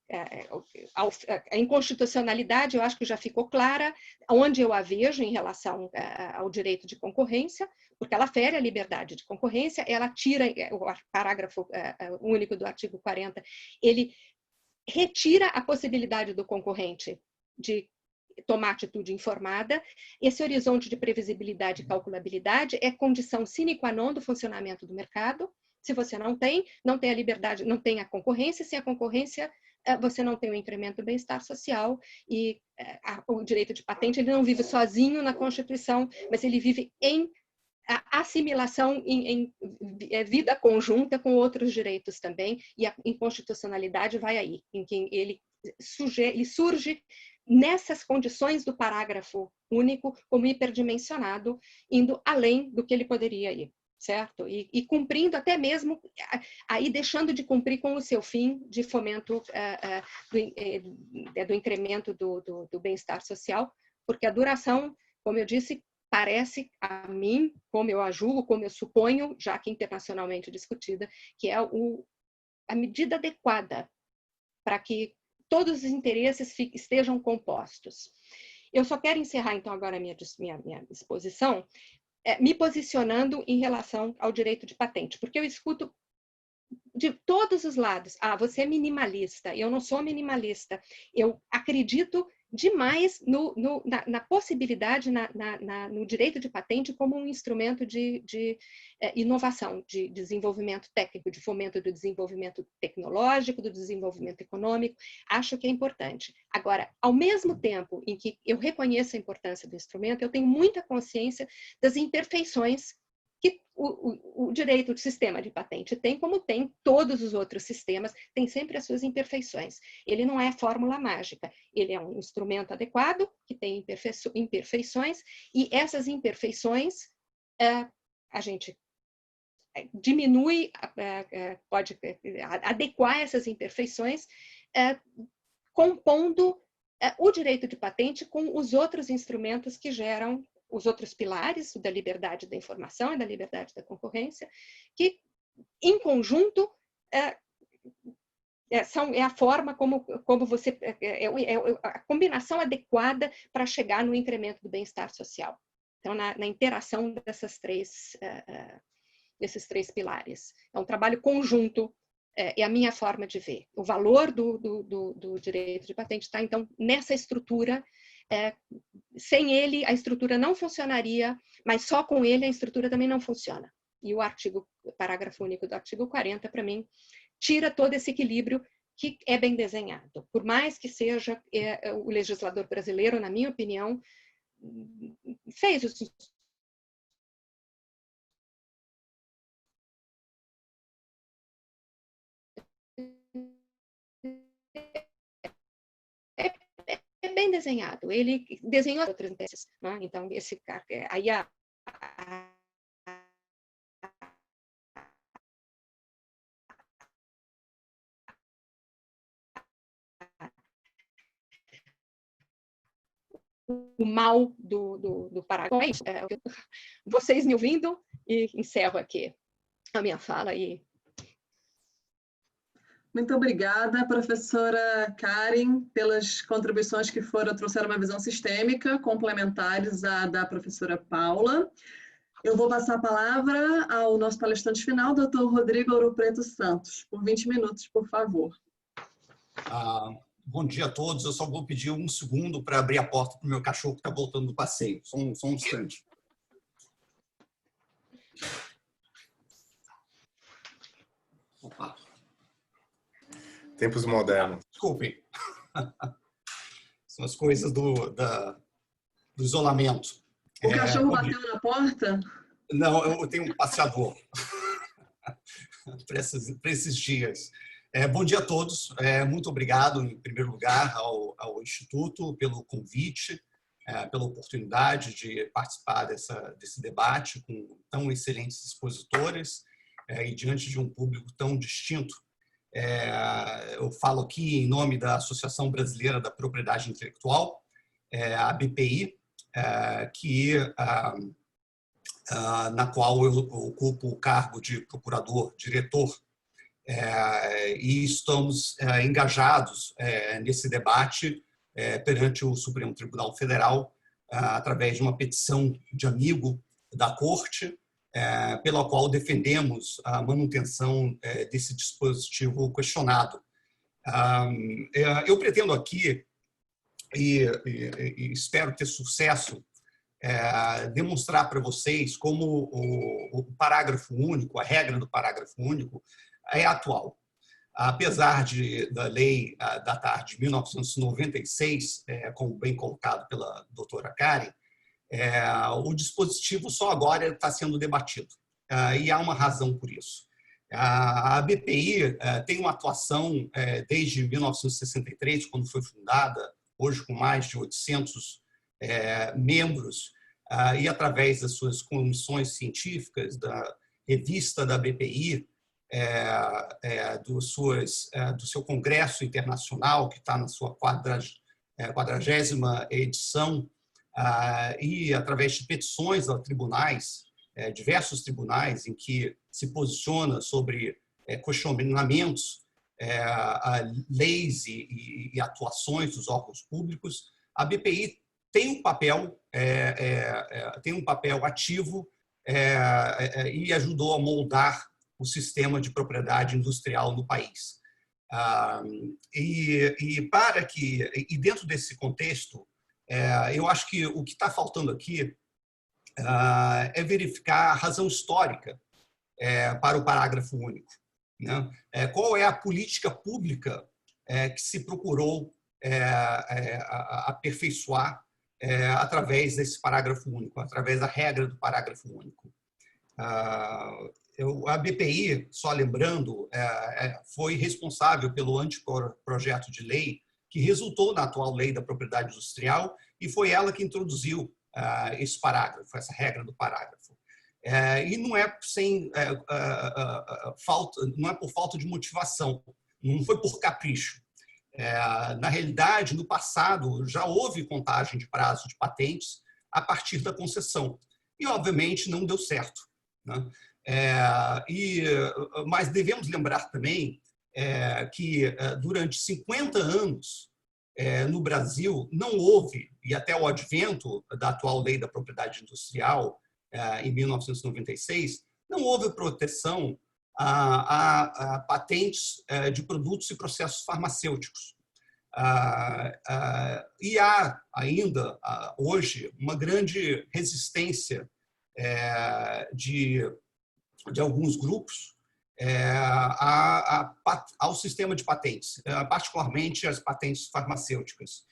a inconstitucionalidade, eu acho que já ficou clara, onde eu a vejo em relação ao direito de concorrência, porque ela fere a liberdade de concorrência, ela tira o parágrafo único do artigo 40, ele retira a possibilidade do concorrente de tomar atitude informada. Esse horizonte de previsibilidade e calculabilidade é condição sine qua non do funcionamento do mercado. Se você não tem a liberdade, não tem a concorrência, sem a concorrência você não tem o incremento do bem-estar social e o direito de patente ele não vive sozinho na Constituição, mas ele vive em assimilação em vida conjunta com outros direitos também, e a inconstitucionalidade vai aí, em que ele surge nessas condições do parágrafo único como hiperdimensionado, indo além do que ele poderia ir, certo? E cumprindo até mesmo, aí deixando de cumprir com o seu fim de fomento do incremento do bem-estar social, porque a duração, como eu disse, parece a mim, como eu a julgo, como eu suponho, já que internacionalmente discutida, que é a medida adequada para que todos os interesses estejam compostos. Eu só quero encerrar, então, agora a minha exposição, me posicionando em relação ao direito de patente, porque eu escuto de todos os lados. Você é minimalista. Eu não sou minimalista. Eu acredito demais na possibilidade, no direito de patente como um instrumento de inovação, de desenvolvimento técnico, de fomento do desenvolvimento tecnológico, do desenvolvimento econômico. Acho que é importante. Agora, ao mesmo tempo em que eu reconheço a importância do instrumento, eu tenho muita consciência das imperfeições que o direito de sistema de patente tem, como tem todos os outros sistemas, tem sempre as suas imperfeições. Ele não é fórmula mágica, ele é um instrumento adequado, que tem imperfeições, e essas imperfeições a gente diminui, pode adequar essas imperfeições, compondo o direito de patente com os outros instrumentos que geram os outros pilares da liberdade da informação e da liberdade da concorrência, que, em conjunto, é a forma como você... a combinação adequada para chegar no incremento do bem-estar social. Então, na interação desses três pilares. É um trabalho conjunto, é a minha forma de ver. O valor do direito de patente está, então, nessa estrutura. Sem ele, a estrutura não funcionaria, mas só com ele a estrutura também não funciona. E o parágrafo único do artigo 40, para mim, tira todo esse equilíbrio que é bem desenhado. Por mais que seja o legislador brasileiro, na minha opinião, fez os bem desenhado. Ele desenhou outras espécies, né? Então, aí o mal do Paraguai. Vocês me ouvindo, e encerro aqui a minha fala. Muito obrigada, professora Karen, pelas contribuições que trouxeram uma visão sistêmica, complementares à da professora Paula. Eu vou passar a palavra ao nosso palestrante final, Dr. Rodrigo Ouro Preto Santos, por 20 minutos, por favor. Bom dia a todos. Eu só vou pedir um segundo para abrir a porta para o meu cachorro que está voltando do passeio. Só um instante. Opa. Tempos modernos. Desculpem. São as coisas do isolamento. O cachorro bateu na porta? Não, eu tenho um passeador para esses dias. Bom dia a todos. Muito obrigado, em primeiro lugar, ao Instituto pelo convite, pela oportunidade de participar desse debate com tão excelentes expositores e diante de um público tão distinto. Eu falo aqui em nome da Associação Brasileira da Propriedade Intelectual, a BPI, na qual eu ocupo o cargo de procurador-diretor, e estamos engajados nesse debate perante o Supremo Tribunal Federal, através de uma petição de amigo da Corte, pela qual defendemos a manutenção desse dispositivo questionado. Eu pretendo aqui, e espero ter sucesso, demonstrar para vocês como o parágrafo único, a regra do parágrafo único, é atual. apesar da lei datar de 1996, como bem colocado pela doutora Karen, o dispositivo só agora está sendo debatido. E há uma razão por isso. A BPI tem uma atuação desde 1963, quando foi fundada, hoje com mais de 800 membros, e através das suas comissões científicas, da revista da BPI, do seu congresso internacional, que está na sua 40ª edição, e através de petições a tribunais, diversos tribunais, em que se posiciona sobre questionamentos a leis e atuações dos órgãos públicos, a BPI tem um papel ativo e ajudou a moldar o sistema de propriedade industrial no país. E dentro desse contexto, eu acho que o que está faltando aqui é verificar a razão histórica para o parágrafo único, né? Qual é a política pública que se procurou aperfeiçoar através desse parágrafo único, através da regra do parágrafo único. A BPI, só lembrando, foi responsável pelo anteprojeto de lei que resultou na atual lei da propriedade industrial e foi ela que introduziu esse parágrafo, essa regra do parágrafo. E não é não é por falta de motivação, não foi por capricho. Na realidade, no passado, já houve contagem de prazo de patentes a partir da concessão. E, obviamente, não deu certo, né? Mas devemos lembrar também que, durante 50 anos, no Brasil, não houve, e até o advento da atual lei da propriedade industrial, em 1996, não houve proteção a patentes de produtos e processos farmacêuticos. E há ainda, hoje, uma grande resistência de alguns grupos ao sistema de patentes, particularmente as patentes farmacêuticas.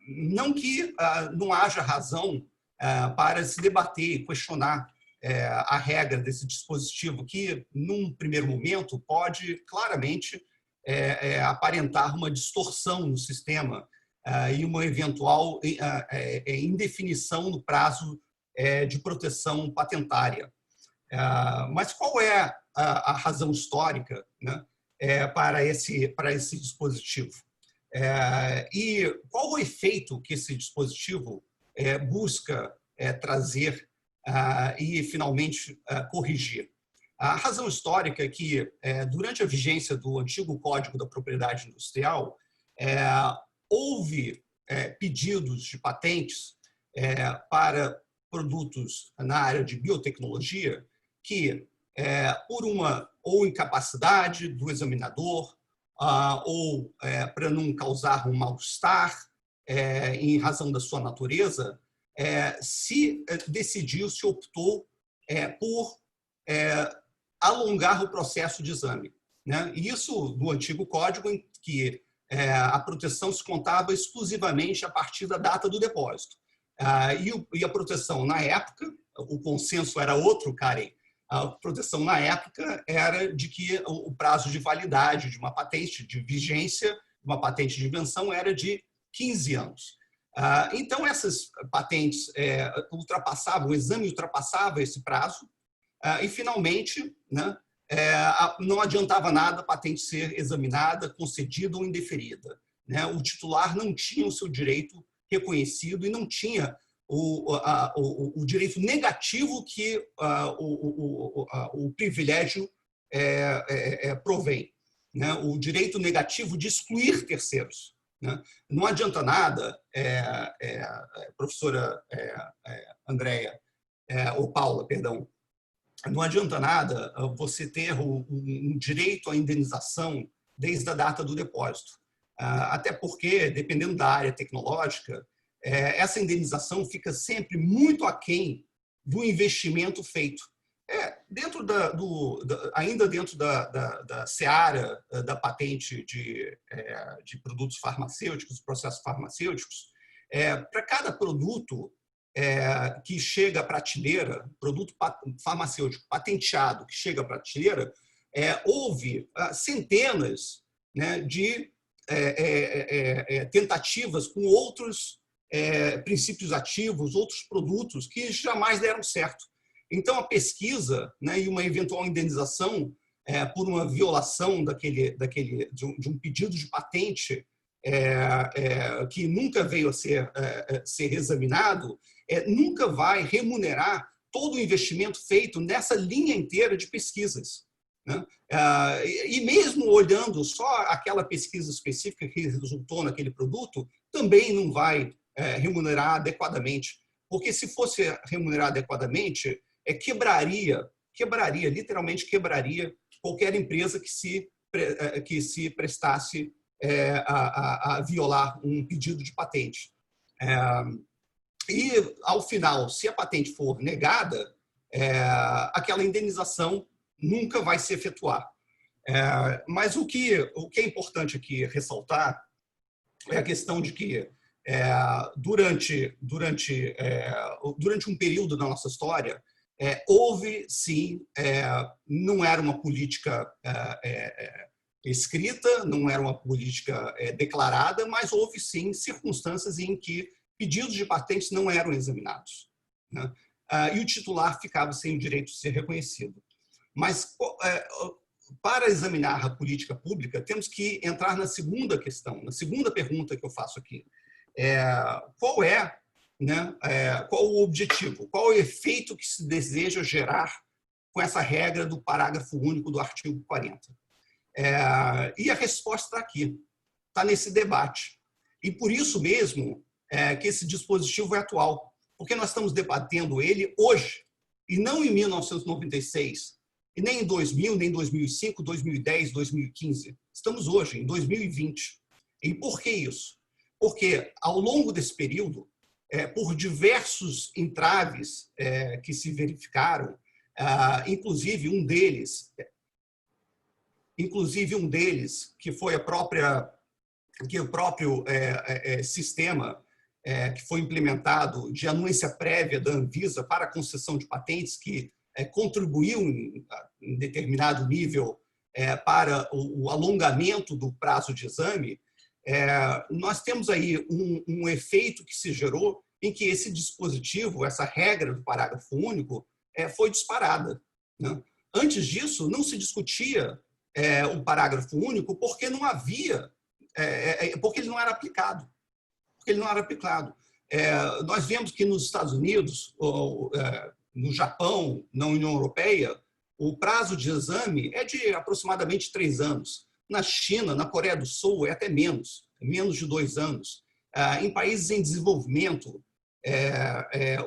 Não que não haja razão para se debater e questionar a regra desse dispositivo, que, num primeiro momento, pode claramente aparentar uma distorção no sistema e uma eventual indefinição no prazo de proteção patentária. Mas qual é a razão histórica, né, para esse dispositivo? E qual o efeito que esse dispositivo busca trazer e, finalmente, corrigir? A razão histórica é que, durante a vigência do antigo Código da Propriedade Industrial, houve pedidos de patentes para produtos na área de biotecnologia que, por uma ou incapacidade do examinador, ou para não causar um mal-estar em razão da sua natureza, se optou por alongar o processo de exame, né? Isso no antigo código, em que a proteção se contava exclusivamente a partir da data do depósito. E a proteção na época, o consenso era outro, Karen. A proteção na época era de que o prazo de validade de uma patente, de vigência de uma patente de invenção, era de 15 anos. Então, essas patentes ultrapassavam, o exame ultrapassava esse prazo e, finalmente, né, não adiantava nada a patente ser examinada, concedida ou indeferida, né? O titular não tinha o seu direito reconhecido e não tinha o direito negativo que o privilégio provém, né? O direito negativo de excluir terceiros, né? Não adianta nada, professora Andréia, ou Paula, perdão, não adianta nada você ter um direito à indenização desde a data do depósito. Até porque, dependendo da área tecnológica, essa indenização fica sempre muito aquém do investimento feito. ainda dentro da seara da patente de produtos farmacêuticos, processos farmacêuticos, para cada produto que chega à prateleira, produto farmacêutico patenteado que chega à prateleira, houve centenas, né, de tentativas com outros princípios ativos, outros produtos que jamais deram certo. Então, a pesquisa, né, e uma eventual indenização por uma violação de um pedido de patente que nunca veio a ser reexaminado, nunca vai remunerar todo o investimento feito nessa linha inteira de pesquisas, né? E mesmo olhando só aquela pesquisa específica que resultou naquele produto, também não vai remunerar adequadamente, porque se fosse remunerar adequadamente, literalmente quebraria qualquer empresa que se prestasse a violar um pedido de patente. E, ao final, se a patente for negada, aquela indenização nunca vai se efetuar. Mas o que é importante aqui ressaltar é a questão de que, durante um período da nossa história, houve, sim, não era uma política escrita, não era uma política declarada, mas houve, sim, circunstâncias em que pedidos de patentes não eram examinados, né? E o titular ficava sem o direito de ser reconhecido. Mas, para examinar a política pública, temos que entrar na segunda questão, na segunda pergunta que eu faço aqui. Qual o objetivo? Qual o efeito que se deseja gerar com essa regra do parágrafo único do artigo 40? E a resposta está aqui, está nesse debate. E por isso mesmo que esse dispositivo é atual, porque nós estamos debatendo ele hoje, e não em 1996, e nem em 2000, nem em 2005, 2010, 2015. Estamos hoje, em 2020. E por que isso? Porque, ao longo desse período, por diversos entraves que se verificaram, inclusive um deles que foi o próprio sistema que foi implementado de anuência prévia da Anvisa para a concessão de patentes, que contribuiu em determinado nível para o alongamento do prazo de exame. Nós temos aí um efeito que se gerou em que esse dispositivo, essa regra do parágrafo único, foi disparada, né? Antes disso, não se discutia o parágrafo único porque não havia, porque ele não era aplicado. Nós vemos que nos Estados Unidos, no Japão, na União Europeia, o prazo de exame é de aproximadamente 3 anos. Na China, na Coreia do Sul, é até menos de 2 anos. Em países em desenvolvimento,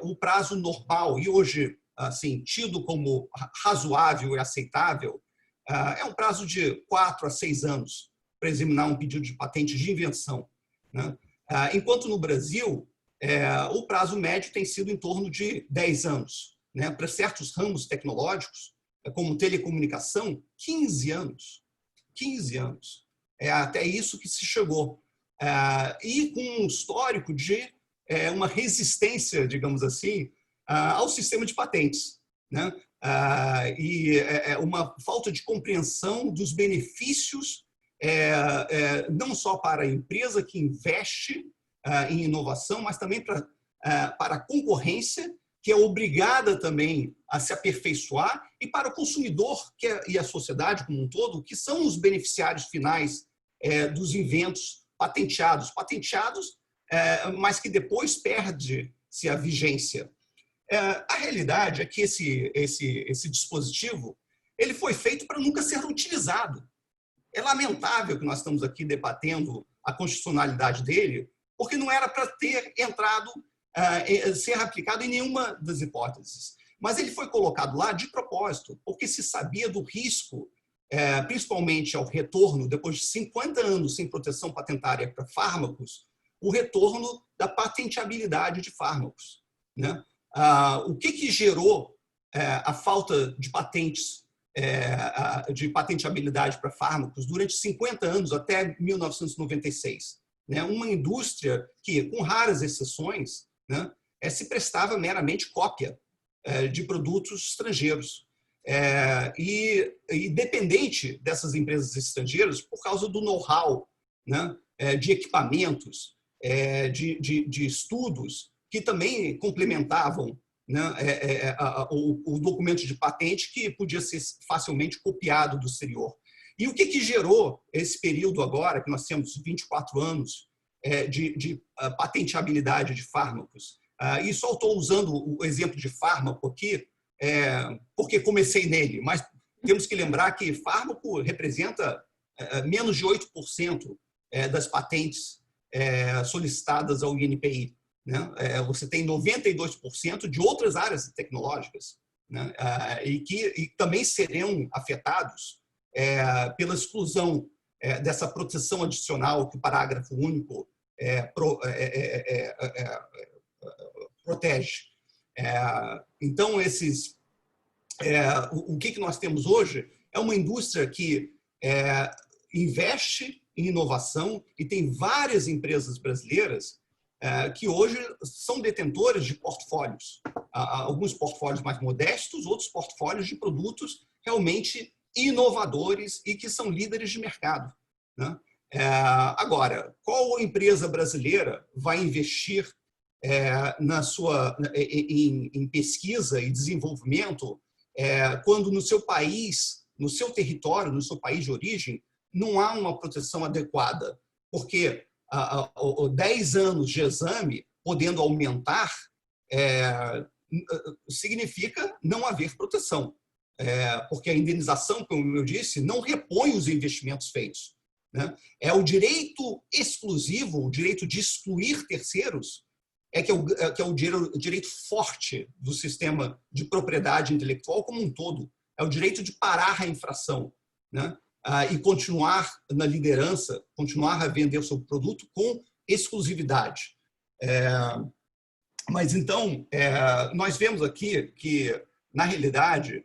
o prazo normal, e hoje assim, tido como razoável e aceitável, é um prazo de 4 a 6 anos para examinar um pedido de patente de invenção, né? Enquanto no Brasil, o prazo médio tem sido em torno de 10 anos. Né? Para certos ramos tecnológicos, como telecomunicação, 15 anos. 15 anos. É até isso que se chegou. E com um histórico de uma resistência, digamos assim, ao sistema de patentes, né? E uma falta de compreensão dos benefícios, não só para a empresa que investe em inovação, mas também para a concorrência, que é obrigada também a se aperfeiçoar, e para o consumidor e a sociedade como um todo, que são os beneficiários finais dos inventos patenteados, mas que depois perde-se a vigência. A realidade é que esse dispositivo ele foi feito para nunca ser utilizado. É lamentável que nós estamos aqui debatendo a constitucionalidade dele, porque não era para ter entrado, ser aplicado em nenhuma das hipóteses. Mas ele foi colocado lá de propósito, porque se sabia do risco, principalmente ao retorno, depois de 50 anos sem proteção patentária para fármacos, o retorno da patenteabilidade de fármacos, né? O que gerou a falta de patentes, de patenteabilidade para fármacos durante 50 anos, até 1996. Né? Uma indústria que, com raras exceções, né, se prestava meramente cópia de produtos estrangeiros. E dependente dessas empresas estrangeiras por causa do know-how, né, de equipamentos, de estudos que também complementavam, né, o documento de patente, que podia ser facilmente copiado do exterior. E o que gerou esse período agora, que nós temos 24 anos de patenteabilidade de fármacos? E só estou usando o exemplo de fármaco aqui, porque comecei nele, mas temos que lembrar que fármaco representa menos de 8% das patentes solicitadas ao INPI. Né? Você tem 92% de outras áreas tecnológicas, né? e também serão afetados pela exclusão dessa proteção adicional que o parágrafo único protege. Então, o que nós temos hoje é uma indústria que investe em inovação e tem várias empresas brasileiras que hoje são detentores de portfólios. Alguns portfólios mais modestos, outros portfólios de produtos realmente inovadores e que são líderes de mercado. Né? Agora, qual empresa brasileira vai investir em pesquisa e desenvolvimento quando no seu país, no seu território, no seu país de origem, não há uma proteção adequada? Porque 10 anos de exame, podendo aumentar, significa não haver proteção. Porque a indenização, como eu disse, não repõe os investimentos feitos. Né? É o direito exclusivo, o direito de excluir terceiros, que é o direito forte do sistema de propriedade intelectual como um todo. É o direito de parar a infração, né? E continuar na liderança, continuar a vender o seu produto com exclusividade. Mas, então, nós vemos aqui que, na realidade,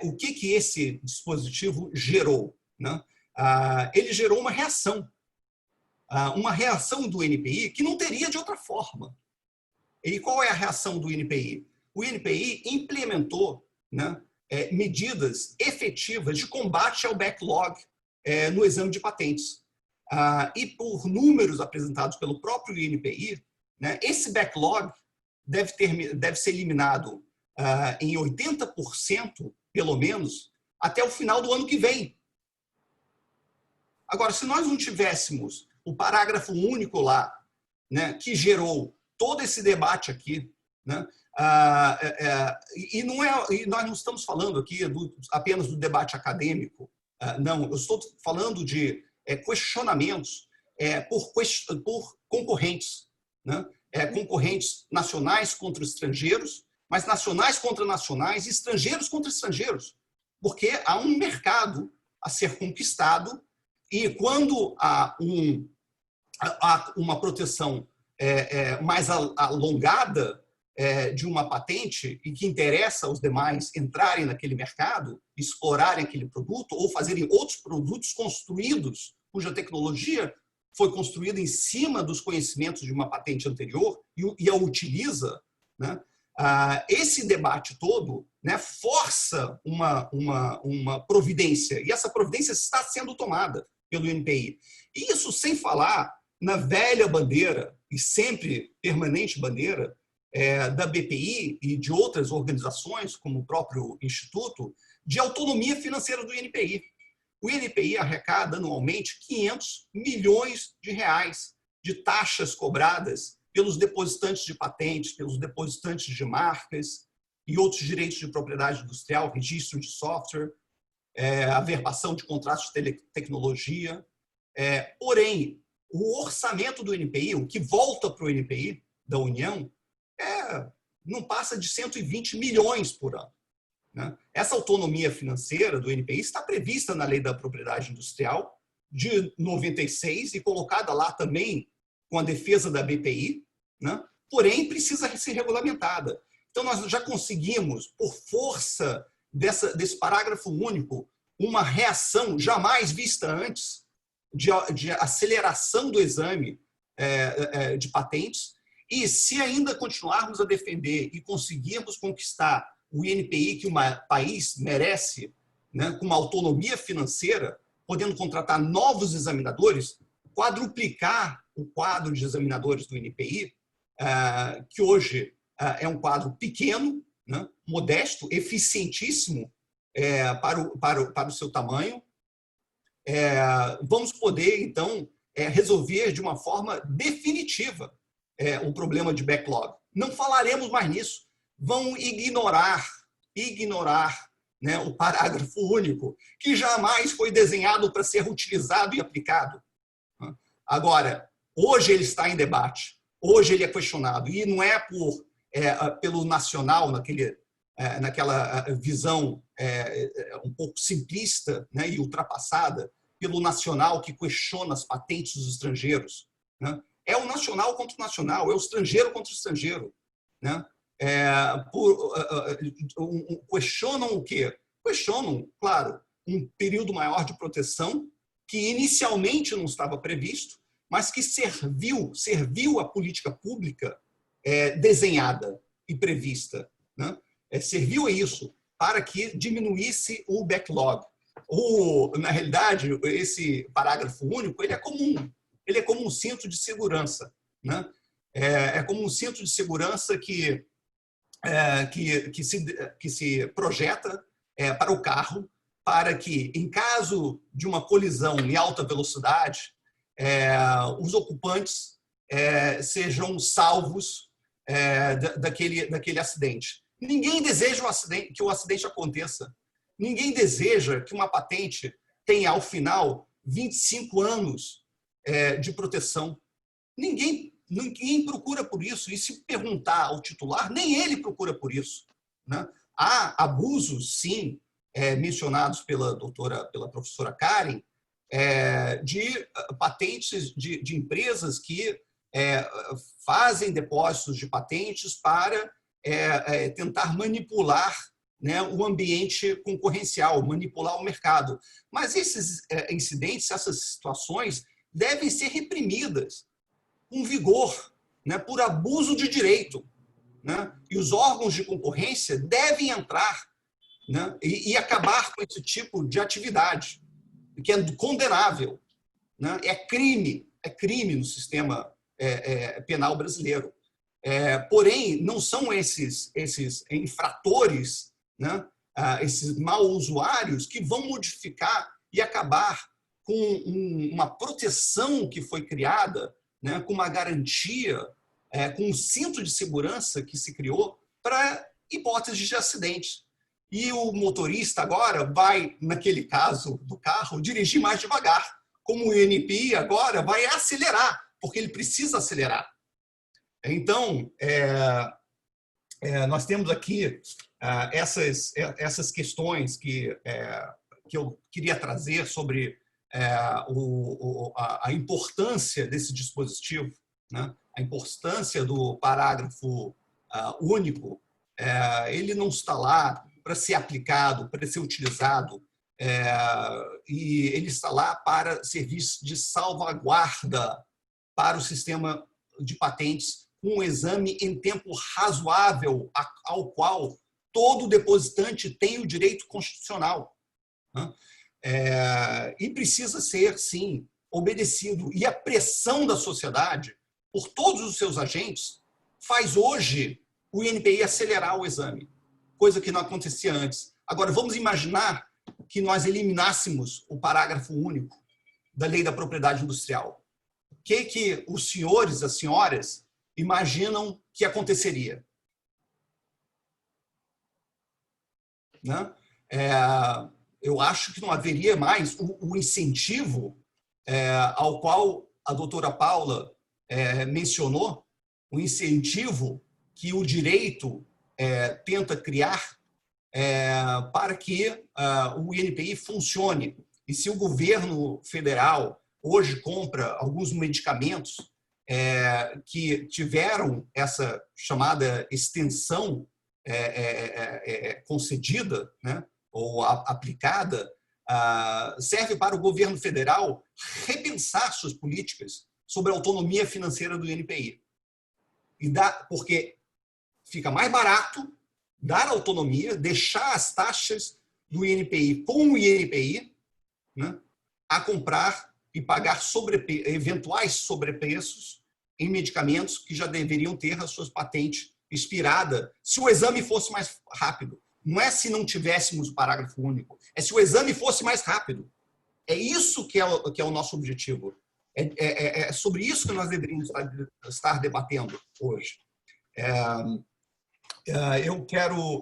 o que esse dispositivo gerou? Né? Ele gerou uma reação do INPI que não teria de outra forma. E qual é a reação do INPI? O INPI implementou, né, medidas efetivas de combate ao backlog no exame de patentes. E por números apresentados pelo próprio INPI, né, esse backlog deve ser eliminado em 80%, pelo menos, até o final do ano que vem. Agora, se nós não tivéssemos o parágrafo único lá, né, que gerou todo esse debate aqui, né, e nós não estamos falando aqui apenas do debate acadêmico, não, eu estou falando de questionamentos por concorrentes, né, concorrentes nacionais contra estrangeiros, mas nacionais contra nacionais e estrangeiros contra estrangeiros, porque há um mercado a ser conquistado e quando há uma proteção mais alongada de uma patente e que interessa aos demais entrarem naquele mercado, explorarem aquele produto ou fazerem outros produtos construídos, cuja tecnologia foi construída em cima dos conhecimentos de uma patente anterior e a utiliza, né? Esse debate todo, né, força uma providência, e essa providência está sendo tomada pelo INPI. Isso sem falar na velha bandeira, e sempre permanente bandeira, da BPI e de outras organizações, como o próprio Instituto, de autonomia financeira do INPI. O INPI arrecada anualmente 500 milhões de reais de taxas cobradas pelos depositantes de patentes, pelos depositantes de marcas e outros direitos de propriedade industrial, registro de software, averbação de contratos de tecnologia. Porém, o orçamento do INPI, o que volta para o INPI da União, não passa de 120 milhões por ano. Né? Essa autonomia financeira do INPI está prevista na Lei da Propriedade Industrial de 96 e colocada lá também com a defesa da BPI, né? Porém precisa ser regulamentada. Então, nós já conseguimos, por força desse parágrafo único, uma reação jamais vista antes de aceleração do exame de patentes. E se ainda continuarmos a defender e conseguirmos conquistar o INPI que um país merece, né, com uma autonomia financeira, podendo contratar novos examinadores, quadruplicar o quadro de examinadores do INPI, que hoje é um quadro pequeno, né, modesto, eficientíssimo para o seu tamanho, vamos poder, então, resolver de uma forma definitiva o problema de backlog. Não falaremos mais nisso. Vão ignorar, né, o parágrafo único, que jamais foi desenhado para ser utilizado e aplicado. Agora, hoje ele está em debate, hoje ele é questionado, e não é pelo nacional, naquela visão um pouco simplista, né, e ultrapassada, pelo nacional que questiona as patentes dos estrangeiros, né? É o nacional contra o nacional, é o estrangeiro contra o estrangeiro, né? Questionam o quê? Questionam, claro, um período maior de proteção que inicialmente não estava previsto, mas que serviu à política pública desenhada e prevista, né? Serviu a isso, para que diminuísse o backlog. Na realidade, esse parágrafo único ele é como um cinto de segurança, né? É como um cinto de segurança que se projeta para o carro, para que, em caso de uma colisão em alta velocidade, os ocupantes sejam salvos daquele acidente. Ninguém deseja que o acidente aconteça. Ninguém deseja que uma patente tenha, ao final, 25 anos de proteção. Ninguém procura por isso. E se perguntar ao titular, nem ele procura por isso, né? Há abusos, sim, mencionados pela professora Karen, de patentes de empresas que fazem depósitos de patentes para tentar manipular, né, o ambiente concorrencial, manipular o mercado. Mas esses incidentes, essas situações, devem ser reprimidas com vigor, né, por abuso de direito, né? E os órgãos de concorrência devem entrar, né, e acabar com esse tipo de atividade, que é condenável, né? É crime no sistema penal brasileiro. Porém, não são esses infratores, né, esses mal usuários, que vão modificar e acabar com uma proteção que foi criada, né, com uma garantia, com um cinto de segurança que se criou para hipóteses de acidente. E o motorista agora vai, naquele caso do carro, dirigir mais devagar, como o INPI agora vai acelerar, porque ele precisa acelerar. Então, nós temos aqui essas questões que eu queria trazer sobre a importância desse dispositivo, né? A importância do parágrafo único. Ele não está lá para ser aplicado, para ser utilizado, e ele está lá para servir de salvaguarda para o sistema de patentes, um exame em tempo razoável ao qual todo depositante tem o direito constitucional, né? E precisa ser, sim, obedecido. E a pressão da sociedade, por todos os seus agentes, faz hoje o INPI acelerar o exame, coisa que não acontecia antes. Agora, vamos imaginar que nós eliminássemos o parágrafo único da Lei da Propriedade Industrial. O que os senhores, as senhoras, imaginam que aconteceria? Né? Eu acho que não haveria mais o incentivo ao qual a doutora Paula mencionou, o incentivo que o direito tenta criar para que o INPI funcione. E se o governo federal hoje compra alguns medicamentos que tiveram essa chamada extensão concedida, né, ou aplicada, serve para o governo federal repensar suas políticas sobre a autonomia financeira do INPI. Porque fica mais barato dar autonomia, deixar as taxas do INPI com o INPI, né, a comprar e pagar eventuais sobrepreços em medicamentos que já deveriam ter as suas patentes expiradas se o exame fosse mais rápido. Não é se não tivéssemos o parágrafo único, é se o exame fosse mais rápido. É isso que é o nosso objetivo. É sobre isso que nós deveríamos estar debatendo hoje. Eu quero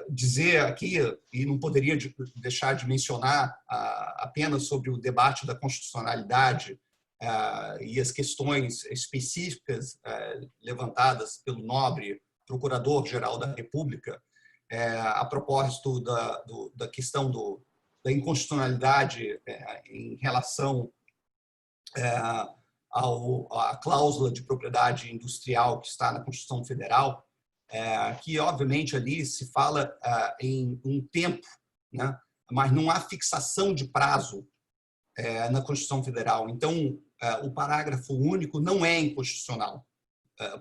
dizer aqui, e não poderia deixar de mencionar apenas sobre o debate da constitucionalidade e as questões específicas levantadas pelo nobre Procurador-Geral da República a propósito da questão da inconstitucionalidade em relação à cláusula de propriedade industrial que está na Constituição Federal, que obviamente ali se fala em um tempo, né? Mas não há fixação de prazo na Constituição Federal. Então, o parágrafo único não é inconstitucional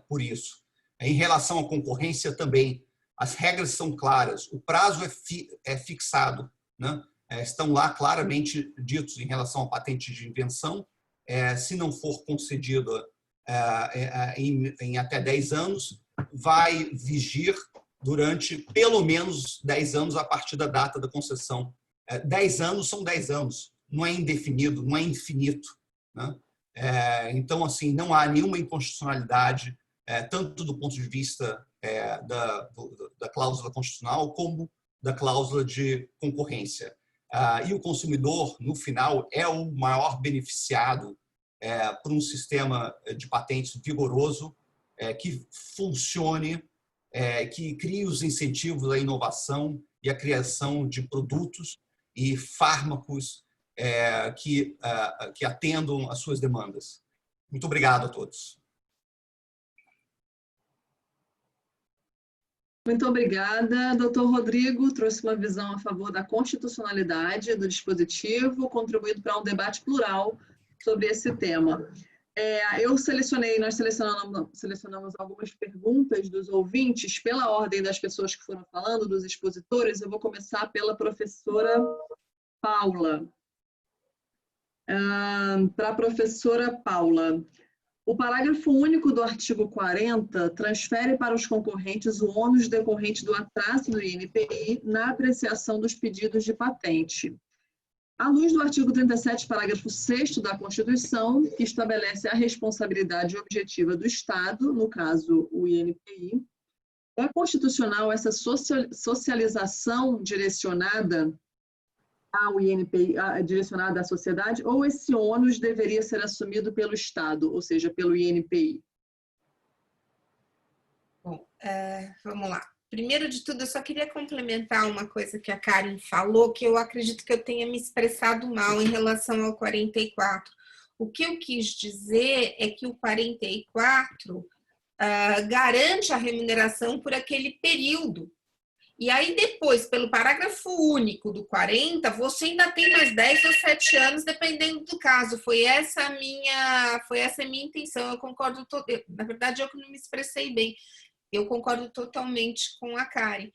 por isso. Em relação à concorrência também, as regras são claras, o prazo é fixado, né? Estão lá claramente ditos em relação à patente de invenção, se não for concedida em até 10 anos, vai vigir durante pelo menos 10 anos a partir da data da concessão. 10 anos são 10 anos, não é indefinido, não é infinito, né? Então, assim, não há nenhuma inconstitucionalidade, tanto do ponto de vista da cláusula constitucional como da cláusula de concorrência. E o consumidor, no final, é o maior beneficiado por um sistema de patentes vigoroso, que funcione, que crie os incentivos à inovação e à criação de produtos e fármacos que atendam às suas demandas. Muito obrigado a todos. Muito obrigada. Doutor Rodrigo trouxe uma visão a favor da constitucionalidade do dispositivo, contribuindo para um debate plural sobre esse tema. Nós selecionamos algumas perguntas dos ouvintes pela ordem das pessoas que foram falando, dos expositores. Eu vou começar pela professora Paula. Para a professora Paula, o parágrafo único do artigo 40 transfere para os concorrentes o ônus decorrente do atraso do INPI na apreciação dos pedidos de patente. À luz do artigo 37, parágrafo 6º da Constituição, que estabelece a responsabilidade objetiva do Estado, no caso, o INPI, é constitucional essa socialização direcionada ao INPI, direcionada à sociedade, ou esse ônus deveria ser assumido pelo Estado, ou seja, pelo INPI? Bom, vamos lá. Primeiro de tudo, eu só queria complementar uma coisa que a Karen falou, que eu acredito que eu tenha me expressado mal em relação ao 44. O que eu quis dizer é que o 44 garante a remuneração por aquele período. E aí depois, pelo parágrafo único do 40, você ainda tem mais 10 ou 7 anos, dependendo do caso. Foi essa a minha intenção. Eu concordo, na verdade, eu que não me expressei bem. Eu concordo totalmente com a Karen.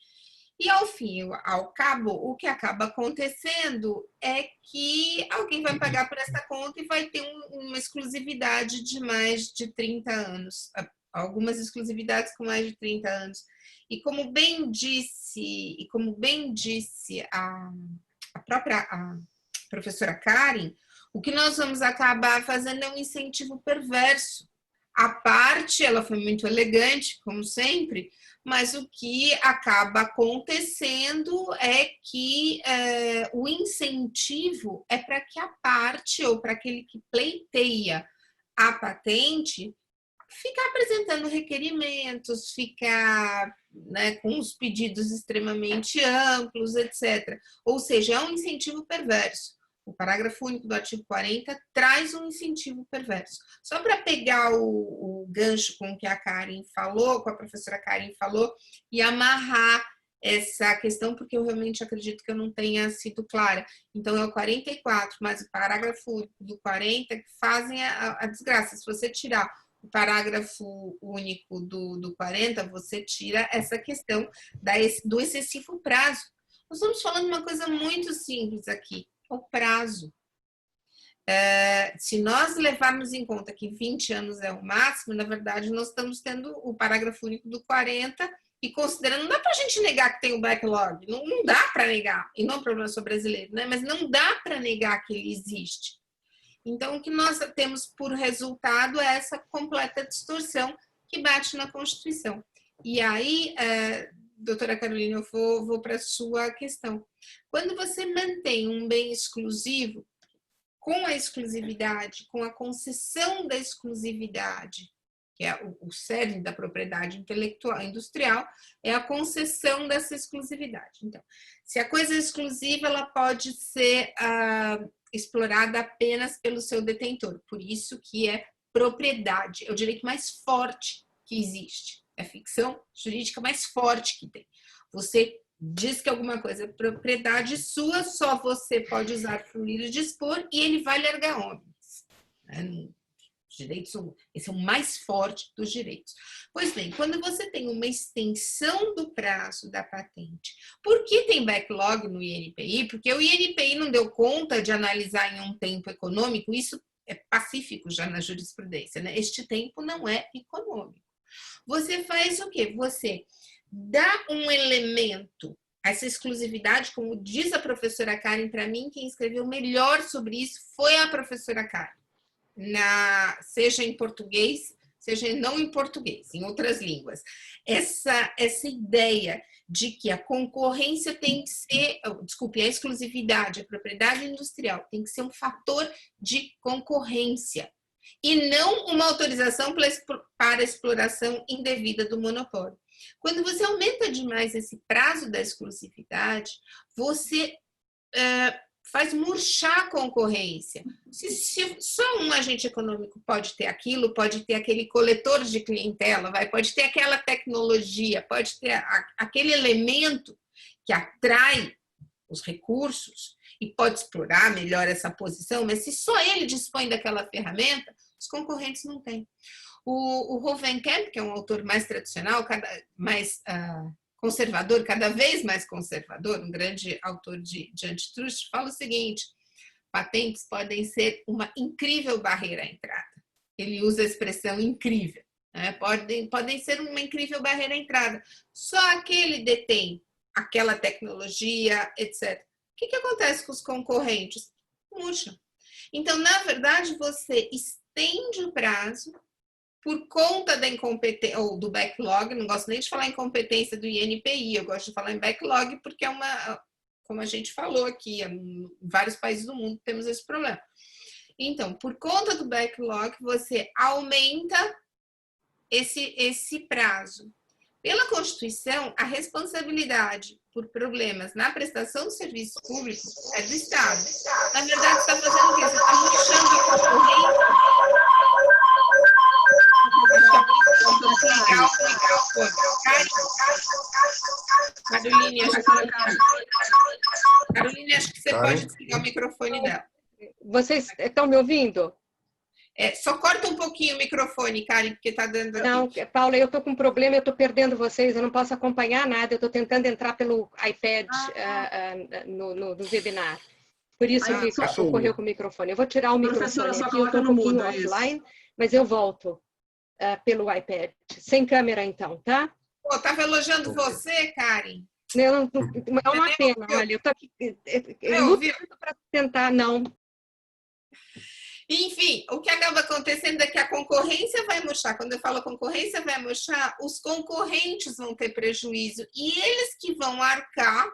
E ao fim, ao cabo, o que acaba acontecendo é que alguém vai pagar por essa conta e vai ter uma exclusividade de mais de 30 anos. Algumas exclusividades com mais de 30 anos. E como bem disse a professora Karen, o que nós vamos acabar fazendo é um incentivo perverso. A parte, ela foi muito elegante, como sempre, mas o que acaba acontecendo é que o incentivo é para que a parte ou para aquele que pleiteia a patente ficar apresentando requerimentos, ficar, né, com os pedidos extremamente amplos, etc. Ou seja, é um incentivo perverso. O parágrafo único do artigo 40 traz um incentivo perverso. Só para pegar o gancho com o que a Karen falou, com a professora Karen falou, e amarrar essa questão, porque eu realmente acredito que eu não tenha sido clara. Então, é o 44, mas o parágrafo do 40 que fazem a desgraça. Se você tirar o parágrafo único do 40, você tira essa questão do excessivo prazo. Nós estamos falando de uma coisa muito simples aqui, o prazo. Se nós levarmos em conta que 20 anos é o máximo, na verdade, nós estamos tendo o parágrafo único do 40 e considerando, não dá para a gente negar que tem o backlog, não dá para negar, e não é um problema só brasileiro, né? Mas não dá para negar que ele existe. Então, o que nós temos por resultado é essa completa distorção que bate na Constituição. E aí, doutora Carolina, eu vou para a sua questão. Quando você mantém um bem exclusivo, com a exclusividade, com a concessão da exclusividade, que é o cerne da propriedade intelectual industrial, é a concessão dessa exclusividade. Então, se a coisa é exclusiva, ela pode ser explorada apenas pelo seu detentor. Por isso que é propriedade, é o direito mais forte que existe. É a ficção jurídica mais forte que tem. Você diz que alguma coisa é propriedade sua, só você pode usar, fruir e dispor, e ele vai largar homens. Direitos, esse é o mais forte dos direitos. Pois bem, quando você tem uma extensão do prazo da patente, por que tem backlog no INPI? Porque o INPI não deu conta de analisar em um tempo econômico, isso é pacífico já na jurisprudência, né? Este tempo não é econômico. Você faz o quê? Você dá um elemento, essa exclusividade, como diz a professora Karen, para mim, quem escreveu melhor sobre isso foi a professora Karen. Seja em português, seja não em português, em outras línguas. Essa ideia de que a concorrência tem que ser, desculpe, a exclusividade, a propriedade industrial tem que ser um fator de concorrência e não uma autorização para exploração indevida do monopólio. Quando você aumenta demais esse prazo da exclusividade, você faz murchar a concorrência. Se só um agente econômico pode ter aquilo, pode ter aquele coletor de clientela, pode ter aquela tecnologia, pode ter aquele elemento que atrai os recursos e pode explorar melhor essa posição, mas se só ele dispõe daquela ferramenta, os concorrentes não têm. O Hovenkamp, que é um autor mais tradicional, mais conservador, cada vez mais conservador, um grande autor de antitrust, fala o seguinte: patentes podem ser uma incrível barreira à entrada. Ele usa a expressão incrível, né? Podem ser uma incrível barreira à entrada. Só aquele detém aquela tecnologia, etc. O que acontece com os concorrentes? Murcha. Então, na verdade, você estende o prazo por conta da incompetência, ou do backlog, não gosto nem de falar incompetência do INPI, eu gosto de falar em backlog porque é como a gente falou aqui, em vários países do mundo temos esse problema. Então, por conta do backlog, você aumenta esse prazo. Pela Constituição, a responsabilidade por problemas na prestação de serviço público é do Estado. Na verdade, você está fazendo o quê? Você está murchando a concorrência. Carolina, acho que você pode desligar o microfone dela. Vocês estão me ouvindo? Só corta um pouquinho o microfone, Karen, porque está dando aqui. Não, Paula, eu estou com um problema, eu estou perdendo vocês, eu não posso acompanhar nada, eu estou tentando entrar pelo iPad no webinar. Por isso que ocorreu com o microfone. Eu vou tirar o microfone aqui, eu estou um pouquinho offline, mas eu volto pelo iPad. Sem câmera, então, tá? Pô, estava elogiando você, Karen. Não, é uma pena, olha, eu estou aqui lutando para tentar, não. Enfim, o que acaba acontecendo é que a concorrência vai murchar. Quando eu falo concorrência vai murchar, os concorrentes vão ter prejuízo e eles que vão arcar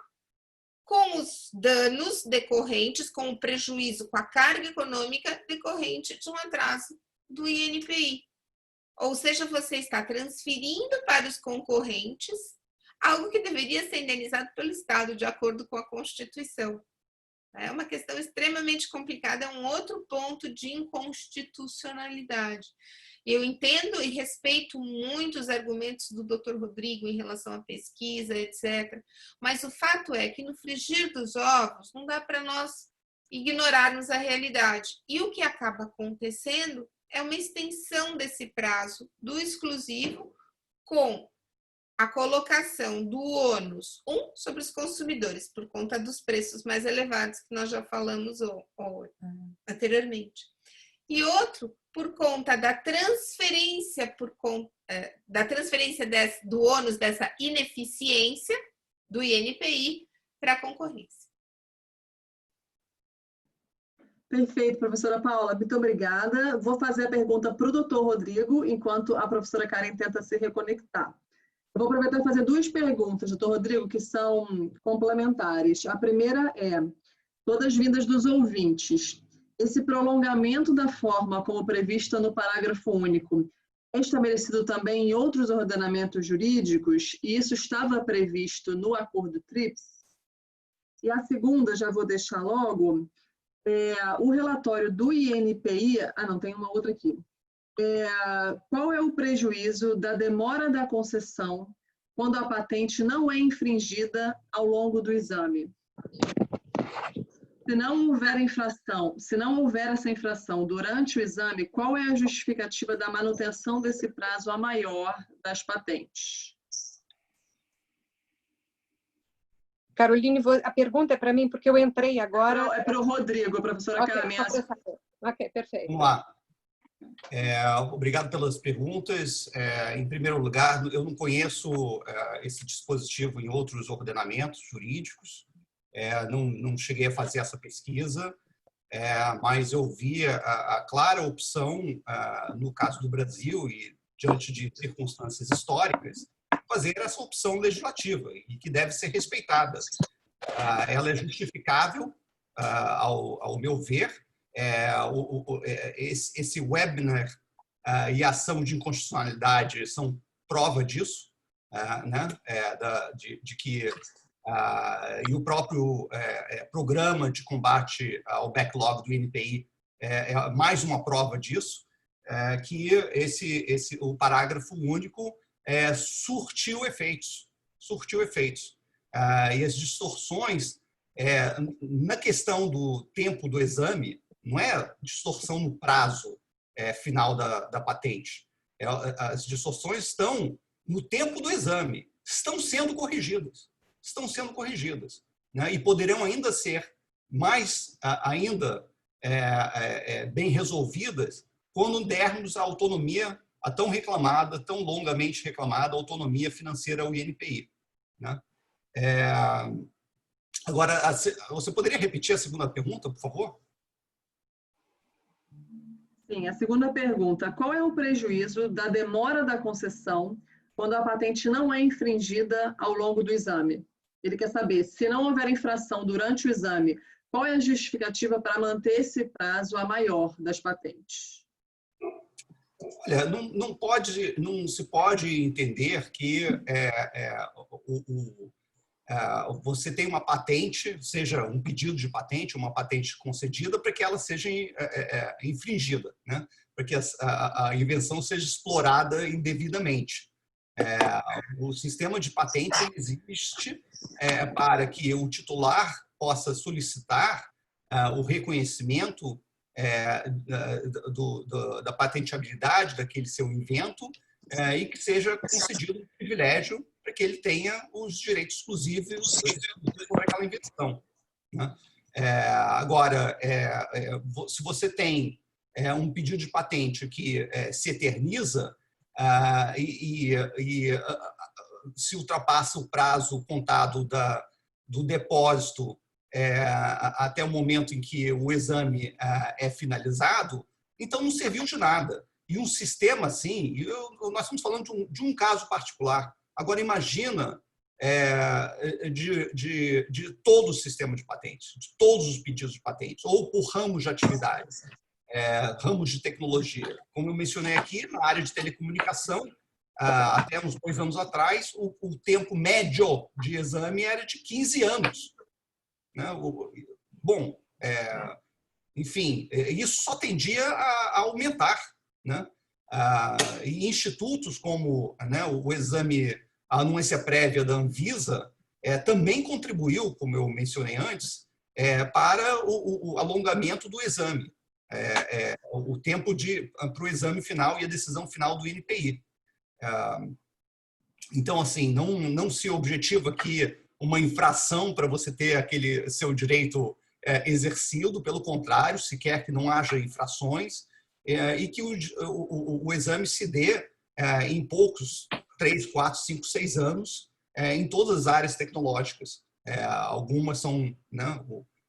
com os danos decorrentes, com o prejuízo, com a carga econômica decorrente de um atraso do INPI. Ou seja, você está transferindo para os concorrentes algo que deveria ser indenizado pelo Estado, de acordo com a Constituição. É uma questão extremamente complicada, é um outro ponto de inconstitucionalidade. Eu entendo e respeito muito os argumentos do Dr. Rodrigo em relação à pesquisa, etc. Mas o fato é que no frigir dos ovos não dá para nós ignorarmos a realidade. E o que acaba acontecendo é uma extensão desse prazo do exclusivo com a colocação do ônus, sobre os consumidores, por conta dos preços mais elevados que nós já falamos anteriormente. E outro, por conta da transferência, do ônus dessa ineficiência do INPI para a concorrência. Perfeito, professora Paula, muito obrigada. Vou fazer a pergunta para o doutor Rodrigo, enquanto a professora Karen tenta se reconectar. Eu vou aproveitar e fazer duas perguntas, doutor Rodrigo, que são complementares. A primeira é, todas vindas dos ouvintes. Esse prolongamento da forma como prevista no parágrafo único é estabelecido também em outros ordenamentos jurídicos e isso estava previsto no acordo TRIPS? E a segunda, já vou deixar logo, o relatório do INPI... não, tem uma outra aqui. Qual é o prejuízo da demora da concessão quando a patente não é infringida ao longo do exame? Se não houver essa infração durante o exame, qual é a justificativa da manutenção desse prazo a maior das patentes? Caroline, a pergunta é para mim, porque eu entrei agora... Não, é para o Rodrigo, a professora Carmen. Ok, perfeito. Vamos lá. Obrigado pelas perguntas. Em primeiro lugar, eu não conheço esse dispositivo em outros ordenamentos jurídicos. Não cheguei a fazer essa pesquisa, mas eu vi a clara opção, no caso do Brasil e diante de circunstâncias históricas, fazer essa opção legislativa e que deve ser respeitada. Ela é justificável, ao meu ver. Esse webinar e ação de inconstitucionalidade são prova disso, né? De que e o próprio programa de combate ao backlog do INPI é mais uma prova disso, que o parágrafo único surtiu efeitos. E as distorções na questão do tempo do exame, não é distorção no prazo final da patente. As distorções estão no tempo do exame, estão sendo corrigidas, né? E poderão ainda ser mais bem resolvidas quando dermos a autonomia, a tão reclamada, tão longamente reclamada autonomia financeira ao INPI, né? Agora, você poderia repetir a segunda pergunta, por favor? Sim, a segunda pergunta. Qual é o prejuízo da demora da concessão quando a patente não é infringida ao longo do exame? Ele quer saber, se não houver infração durante o exame, qual é a justificativa para manter esse prazo a maior das patentes? Olha, não se pode entender que você tem uma patente, seja um pedido de patente, uma patente concedida, para que ela seja infringida, né? Para que a invenção seja explorada indevidamente. O sistema de patente existe para que o titular possa solicitar o reconhecimento da patenteabilidade daquele seu invento e que seja concedido um privilégio para que ele tenha os direitos exclusivos por aquela invenção, né? Agora, se você tem um pedido de patente que se eterniza e se ultrapassa o prazo contado do depósito até o momento em que o exame é finalizado, então não serviu de nada. E um sistema assim, nós estamos falando de um caso particular. Agora, imagina de todo o sistema de patentes, de todos os pedidos de patentes, ou por ramos de atividades, ramos de tecnologia. Como eu mencionei aqui, na área de telecomunicação, até uns 2 anos atrás, o tempo médio de exame era de 15 anos. Né? bom, enfim, isso só tendia a aumentar, né? E institutos como, né, o exame, a anúncia prévia da Anvisa, também contribuiu, como eu mencionei antes, para o alongamento do exame, o tempo para o exame final e a decisão final do INPI. Então, assim, não se objetiva aqui uma infração para você ter aquele seu direito exercido, pelo contrário, se quer que não haja infrações e que o exame se dê em poucos, 3, 4, 5, 6 anos, em todas as áreas tecnológicas. Algumas são, né,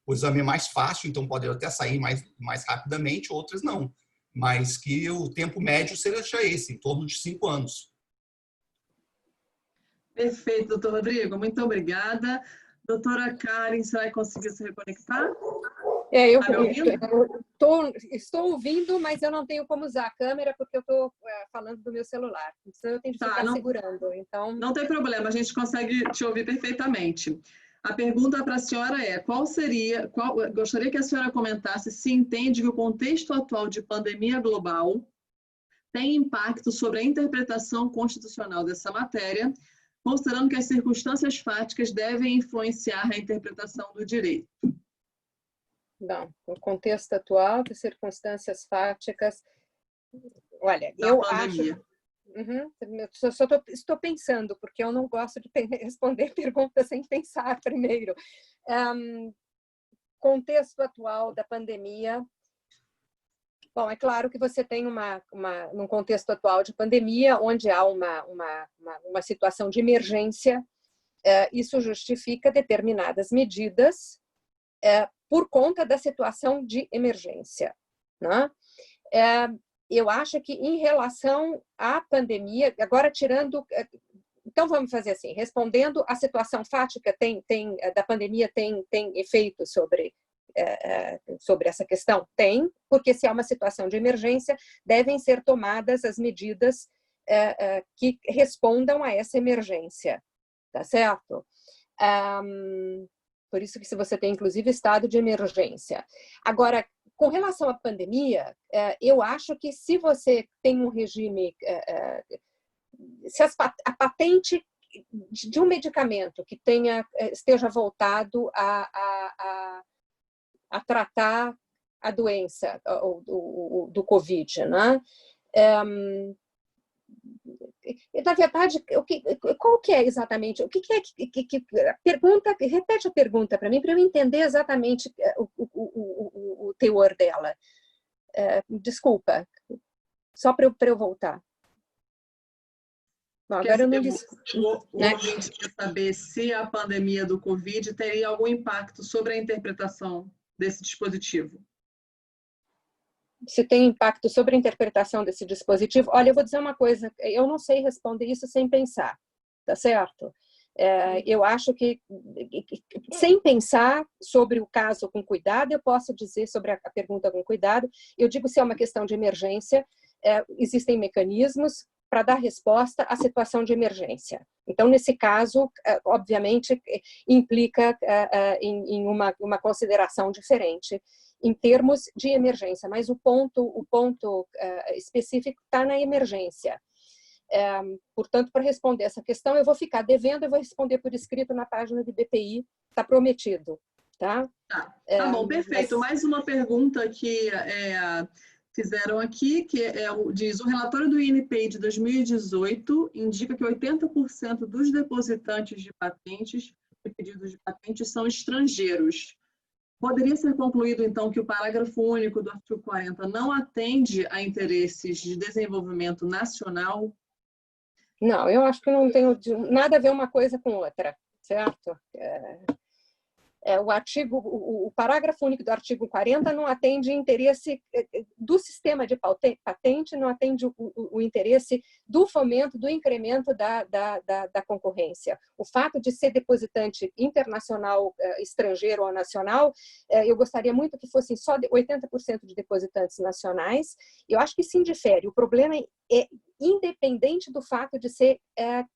o exame é mais fácil, então pode até sair mais rapidamente, outras não. Mas que o tempo médio seja esse, em torno de 5 anos. Perfeito, doutor Rodrigo, muito obrigada. Doutora Karen, você vai conseguir se reconectar? Estou ouvindo, mas eu não tenho como usar a câmera porque eu estou falando do meu celular. Então eu tenho que ficar segurando. Então... Não tem problema, a gente consegue te ouvir perfeitamente. A pergunta para a senhora é, gostaria que a senhora comentasse se entende que o contexto atual de pandemia global tem impacto sobre a interpretação constitucional dessa matéria, considerando que as circunstâncias fáticas devem influenciar a interpretação do direito. Não, no contexto atual de circunstâncias fáticas, olha, eu acho... Estou pensando, porque eu não gosto de responder perguntas sem pensar primeiro. Contexto atual da pandemia. Bom, é claro que você tem num contexto atual de pandemia, onde há uma situação de emergência, isso justifica determinadas medidas por conta da situação de emergência, né? Eu acho que em relação à pandemia, agora tirando... Então, vamos fazer assim, respondendo, a situação fática da pandemia tem efeito sobre essa questão? Tem, porque se há uma situação de emergência, devem ser tomadas as medidas que respondam a essa emergência, tá certo? Por isso que se você tem, inclusive, estado de emergência. Agora, com relação à pandemia, eu acho que se você tem um regime, se a patente de um medicamento que esteja voltado a tratar a doença do Covid, né? Na verdade, qual que é exatamente? O que é pergunta? Repete a pergunta para mim, para eu entender exatamente o teor dela. Desculpa, só para eu voltar. Bom, agora eu não disse. O ouvinte quer saber se a pandemia do Covid teria algum impacto sobre a interpretação desse dispositivo. Se tem impacto sobre a interpretação desse dispositivo? Olha, eu vou dizer uma coisa, eu não sei responder isso sem pensar, tá certo? Eu acho que, sem pensar sobre o caso com cuidado, eu posso dizer sobre a pergunta com cuidado, eu digo se é uma questão de emergência, existem mecanismos para dar resposta à situação de emergência. Então, nesse caso, obviamente, implica em uma consideração diferente em termos de emergência, mas o ponto específico está na emergência. Portanto, para responder essa questão, eu vou ficar devendo, eu vou responder por escrito na página do IBPI, está prometido. Tá bom, perfeito. Mais uma pergunta que fizeram aqui, que diz, o relatório do INPI de 2018 indica que 80% dos depositantes de patentes e pedidos de patentes são estrangeiros. Poderia ser concluído, então, que o parágrafo único do artigo 40 não atende a interesses de desenvolvimento nacional? Não, eu acho que não tem nada a ver uma coisa com outra, certo? O parágrafo único do artigo 40 não atende interesse do sistema de patente, não atende o interesse do fomento, do incremento da concorrência. O fato de ser depositante internacional, estrangeiro ou nacional, eu gostaria muito que fossem só 80% de depositantes nacionais. Eu acho que sim difere. O problema é independente do fato de ser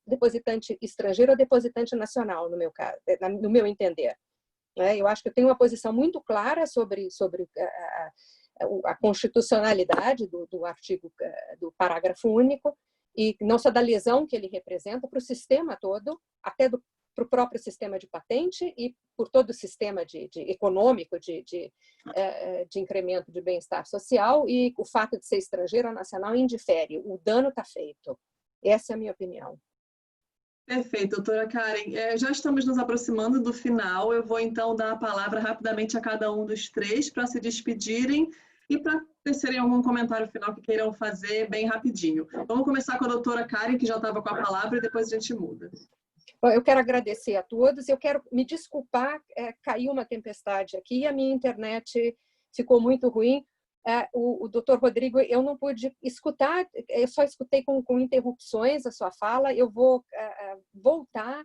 depositante estrangeiro ou depositante nacional, no meu caso, no meu entender. Eu acho que eu tenho uma posição muito clara sobre a constitucionalidade do artigo, do parágrafo único, e não só da lesão que ele representa para o sistema todo, até para o próprio sistema de patente e por todo o sistema econômico de incremento de bem-estar social, e o fato de ser estrangeiro ou nacional indifere, o dano está feito. Essa é a minha opinião. Perfeito, doutora Karen. Já estamos nos aproximando do final. Eu vou, então, dar a palavra rapidamente a cada um dos três para se despedirem e para tecerem algum comentário final que queiram fazer bem rapidinho. Vamos começar com a doutora Karen, que já estava com a palavra, e depois a gente muda. Bom, eu quero agradecer a todos. Eu quero me desculpar, caiu uma tempestade aqui e a minha internet ficou muito ruim. O doutor Rodrigo, eu não pude escutar, eu só escutei com interrupções a sua fala. Eu vou voltar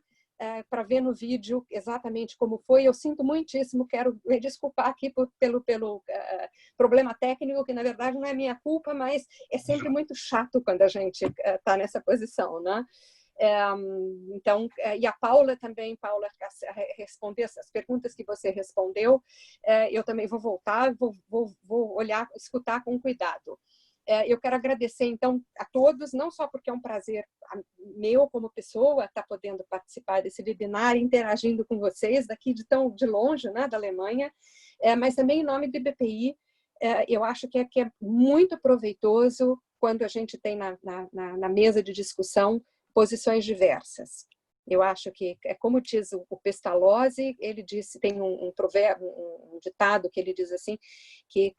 para ver no vídeo exatamente como foi. Eu sinto muitíssimo, quero me desculpar aqui pelo problema técnico, que na verdade não é minha culpa, mas é sempre muito chato quando a gente está nessa posição, né? Então, e a Paula também, Paula, responder as perguntas que você respondeu, eu também vou voltar, vou olhar, escutar com cuidado. Eu quero agradecer, então, a todos, não só porque é um prazer meu como pessoa estar podendo participar desse webinar, interagindo com vocês daqui de longe, né, da Alemanha, mas também em nome do IBPI. Eu acho que é muito proveitoso quando a gente tem na mesa de discussão posições diversas. Eu acho que, como diz o Pestalozzi, ele disse, tem um provérbio, um ditado que ele diz assim, que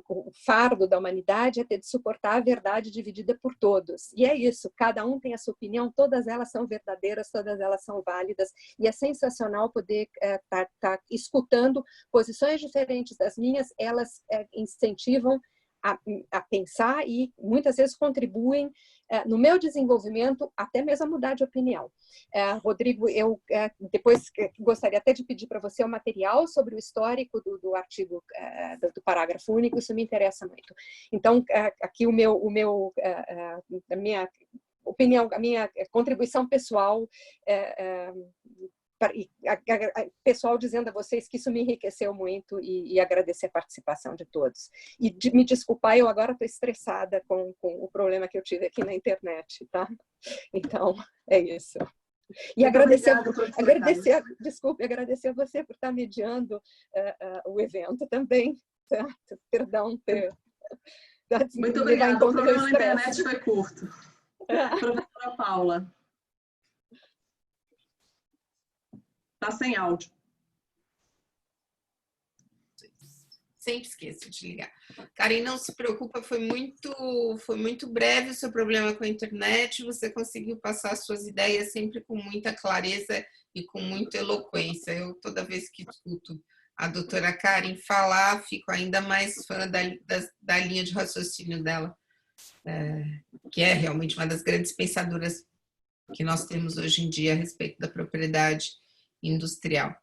o fardo da humanidade é ter de suportar a verdade dividida por todos. E é isso, cada um tem a sua opinião, todas elas são verdadeiras, todas elas são válidas, e é sensacional poder estar escutando posições diferentes das minhas, elas incentivam a pensar e muitas vezes contribuem no meu desenvolvimento, até mesmo a mudar de opinião. Rodrigo, eu depois gostaria até de pedir para você um material sobre o histórico do artigo do parágrafo único, isso me interessa muito. Então, aqui a minha opinião, a minha contribuição pessoal, pessoal dizendo a vocês que isso me enriqueceu muito e agradecer a participação de todos. E me desculpar, eu agora estou estressada com o problema que eu tive aqui na internet, tá? Então, é isso. E agradecer a você por estar mediando o evento também. Tá? Perdão. Muito obrigada. O problema na internet foi curto. Professora Paula. Está sem áudio. Sempre esqueço de ligar. Karen, não se preocupa, foi muito breve o seu problema com a internet, você conseguiu passar suas ideias sempre com muita clareza e com muita eloquência. Eu, toda vez que escuto a doutora Karen falar, fico ainda mais fã da linha de raciocínio dela, que é realmente uma das grandes pensadoras que nós temos hoje em dia a respeito da propriedade industrial.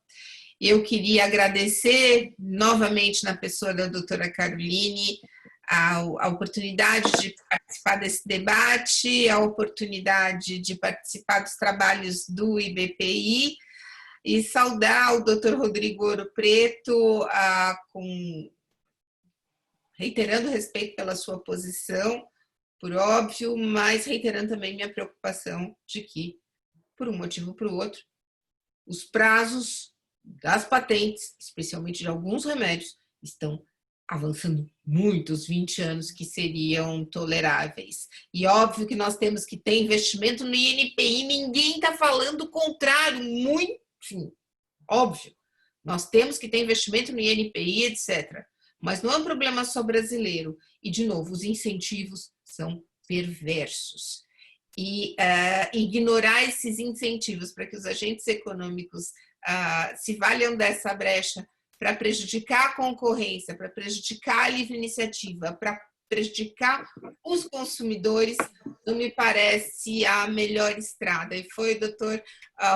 Eu queria agradecer novamente na pessoa da doutora Caroline a oportunidade de participar desse debate, a oportunidade de participar dos trabalhos do IBPI e saudar o doutor Rodrigo Ouro Preto, reiterando respeito pela sua posição, por óbvio, mas reiterando também minha preocupação de que, por um motivo ou por outro, os prazos das patentes, especialmente de alguns remédios, estão avançando muito, os 20 anos que seriam toleráveis. E óbvio que nós temos que ter investimento no INPI, ninguém está falando o contrário, muito, enfim, óbvio. Nós temos que ter investimento no INPI, etc. Mas não é um problema só brasileiro. E, de novo, os incentivos são perversos. E ignorar esses incentivos para que os agentes econômicos se valham dessa brecha para prejudicar a concorrência, para prejudicar a livre iniciativa, para prejudicar os consumidores, não me parece a melhor estrada. E foi, doutor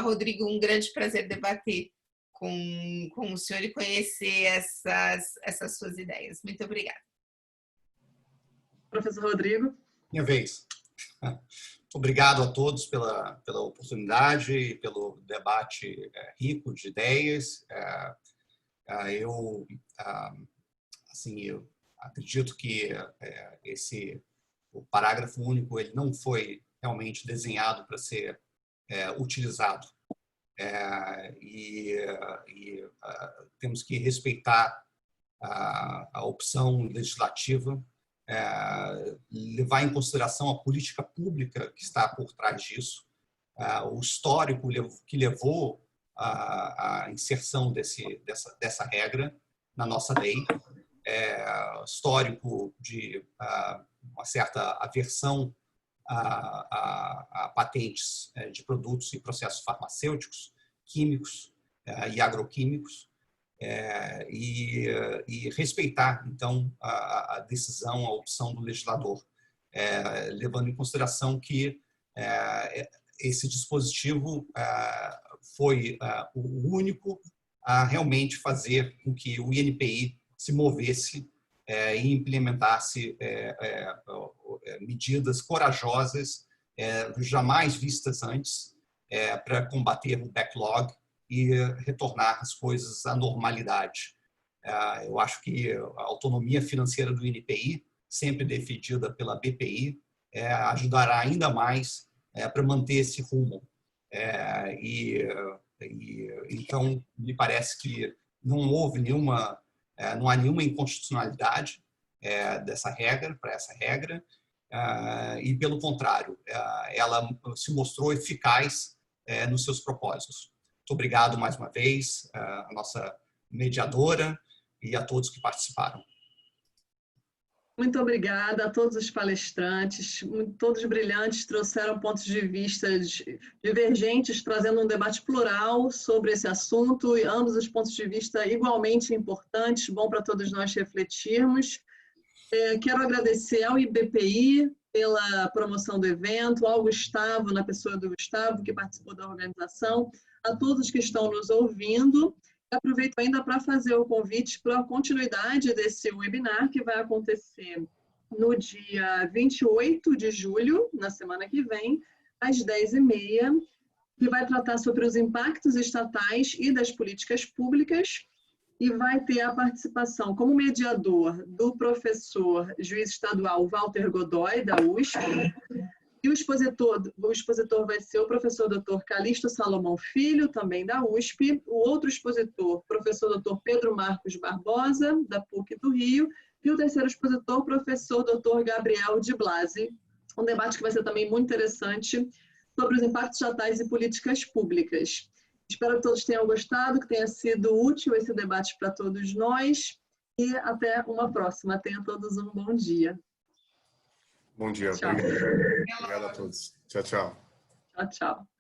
Rodrigo, um grande prazer debater com o senhor e conhecer essas suas ideias. Muito obrigada. Professor Rodrigo. Minha vez. Obrigado a todos pela oportunidade e pelo debate rico de ideias. Eu acredito que o parágrafo único ele não foi realmente desenhado para ser utilizado. Temos que respeitar a opção legislativa, levar em consideração a política pública que está por trás disso, o histórico que levou à inserção dessa regra na nossa lei, histórico de uma certa aversão a patentes de produtos e processos farmacêuticos, químicos e agroquímicos, e respeitar, então, a decisão, a opção do legislador, levando em consideração que esse dispositivo foi o único a realmente fazer com que o INPI se movesse e implementasse medidas corajosas, jamais vistas antes, para combater o backlog e retornar as coisas à normalidade. Eu acho que a autonomia financeira do INPI, sempre defendida pela BPI, ajudará ainda mais para manter esse rumo. Então, me parece que não há nenhuma inconstitucionalidade dessa regra, para essa regra, e, pelo contrário, ela se mostrou eficaz nos seus propósitos. Muito obrigado mais uma vez à nossa mediadora e a todos que participaram. Muito obrigada a todos os palestrantes, todos brilhantes, trouxeram pontos de vista divergentes, trazendo um debate plural sobre esse assunto, e ambos os pontos de vista igualmente importantes, bom para todos nós refletirmos. Quero agradecer ao IBPI pela promoção do evento, ao Gustavo, na pessoa do Gustavo, que participou da organização, a todos que estão nos ouvindo. Aproveito ainda para fazer o convite para a continuidade desse webinar, que vai acontecer no dia 28 de julho, na semana que vem, às 10h30, que vai tratar sobre os impactos estatais e das políticas públicas, e vai ter a participação como mediador do professor juiz estadual Walter Godoy, da USP, e o expositor vai ser o professor Dr. Calixto Salomão Filho, também da USP, o outro expositor, professor Dr. Pedro Marcos Barbosa, da PUC do Rio, e o terceiro expositor, professor Dr. Gabriel de Blasi. Um debate que vai ser também muito interessante sobre os impactos estatais e políticas públicas. Espero que todos tenham gostado, que tenha sido útil esse debate para todos nós, e até uma próxima. Tenham todos um bom dia. Bom dia. Tchau. Obrigado a todos. Tchau, tchau. Tchau, tchau.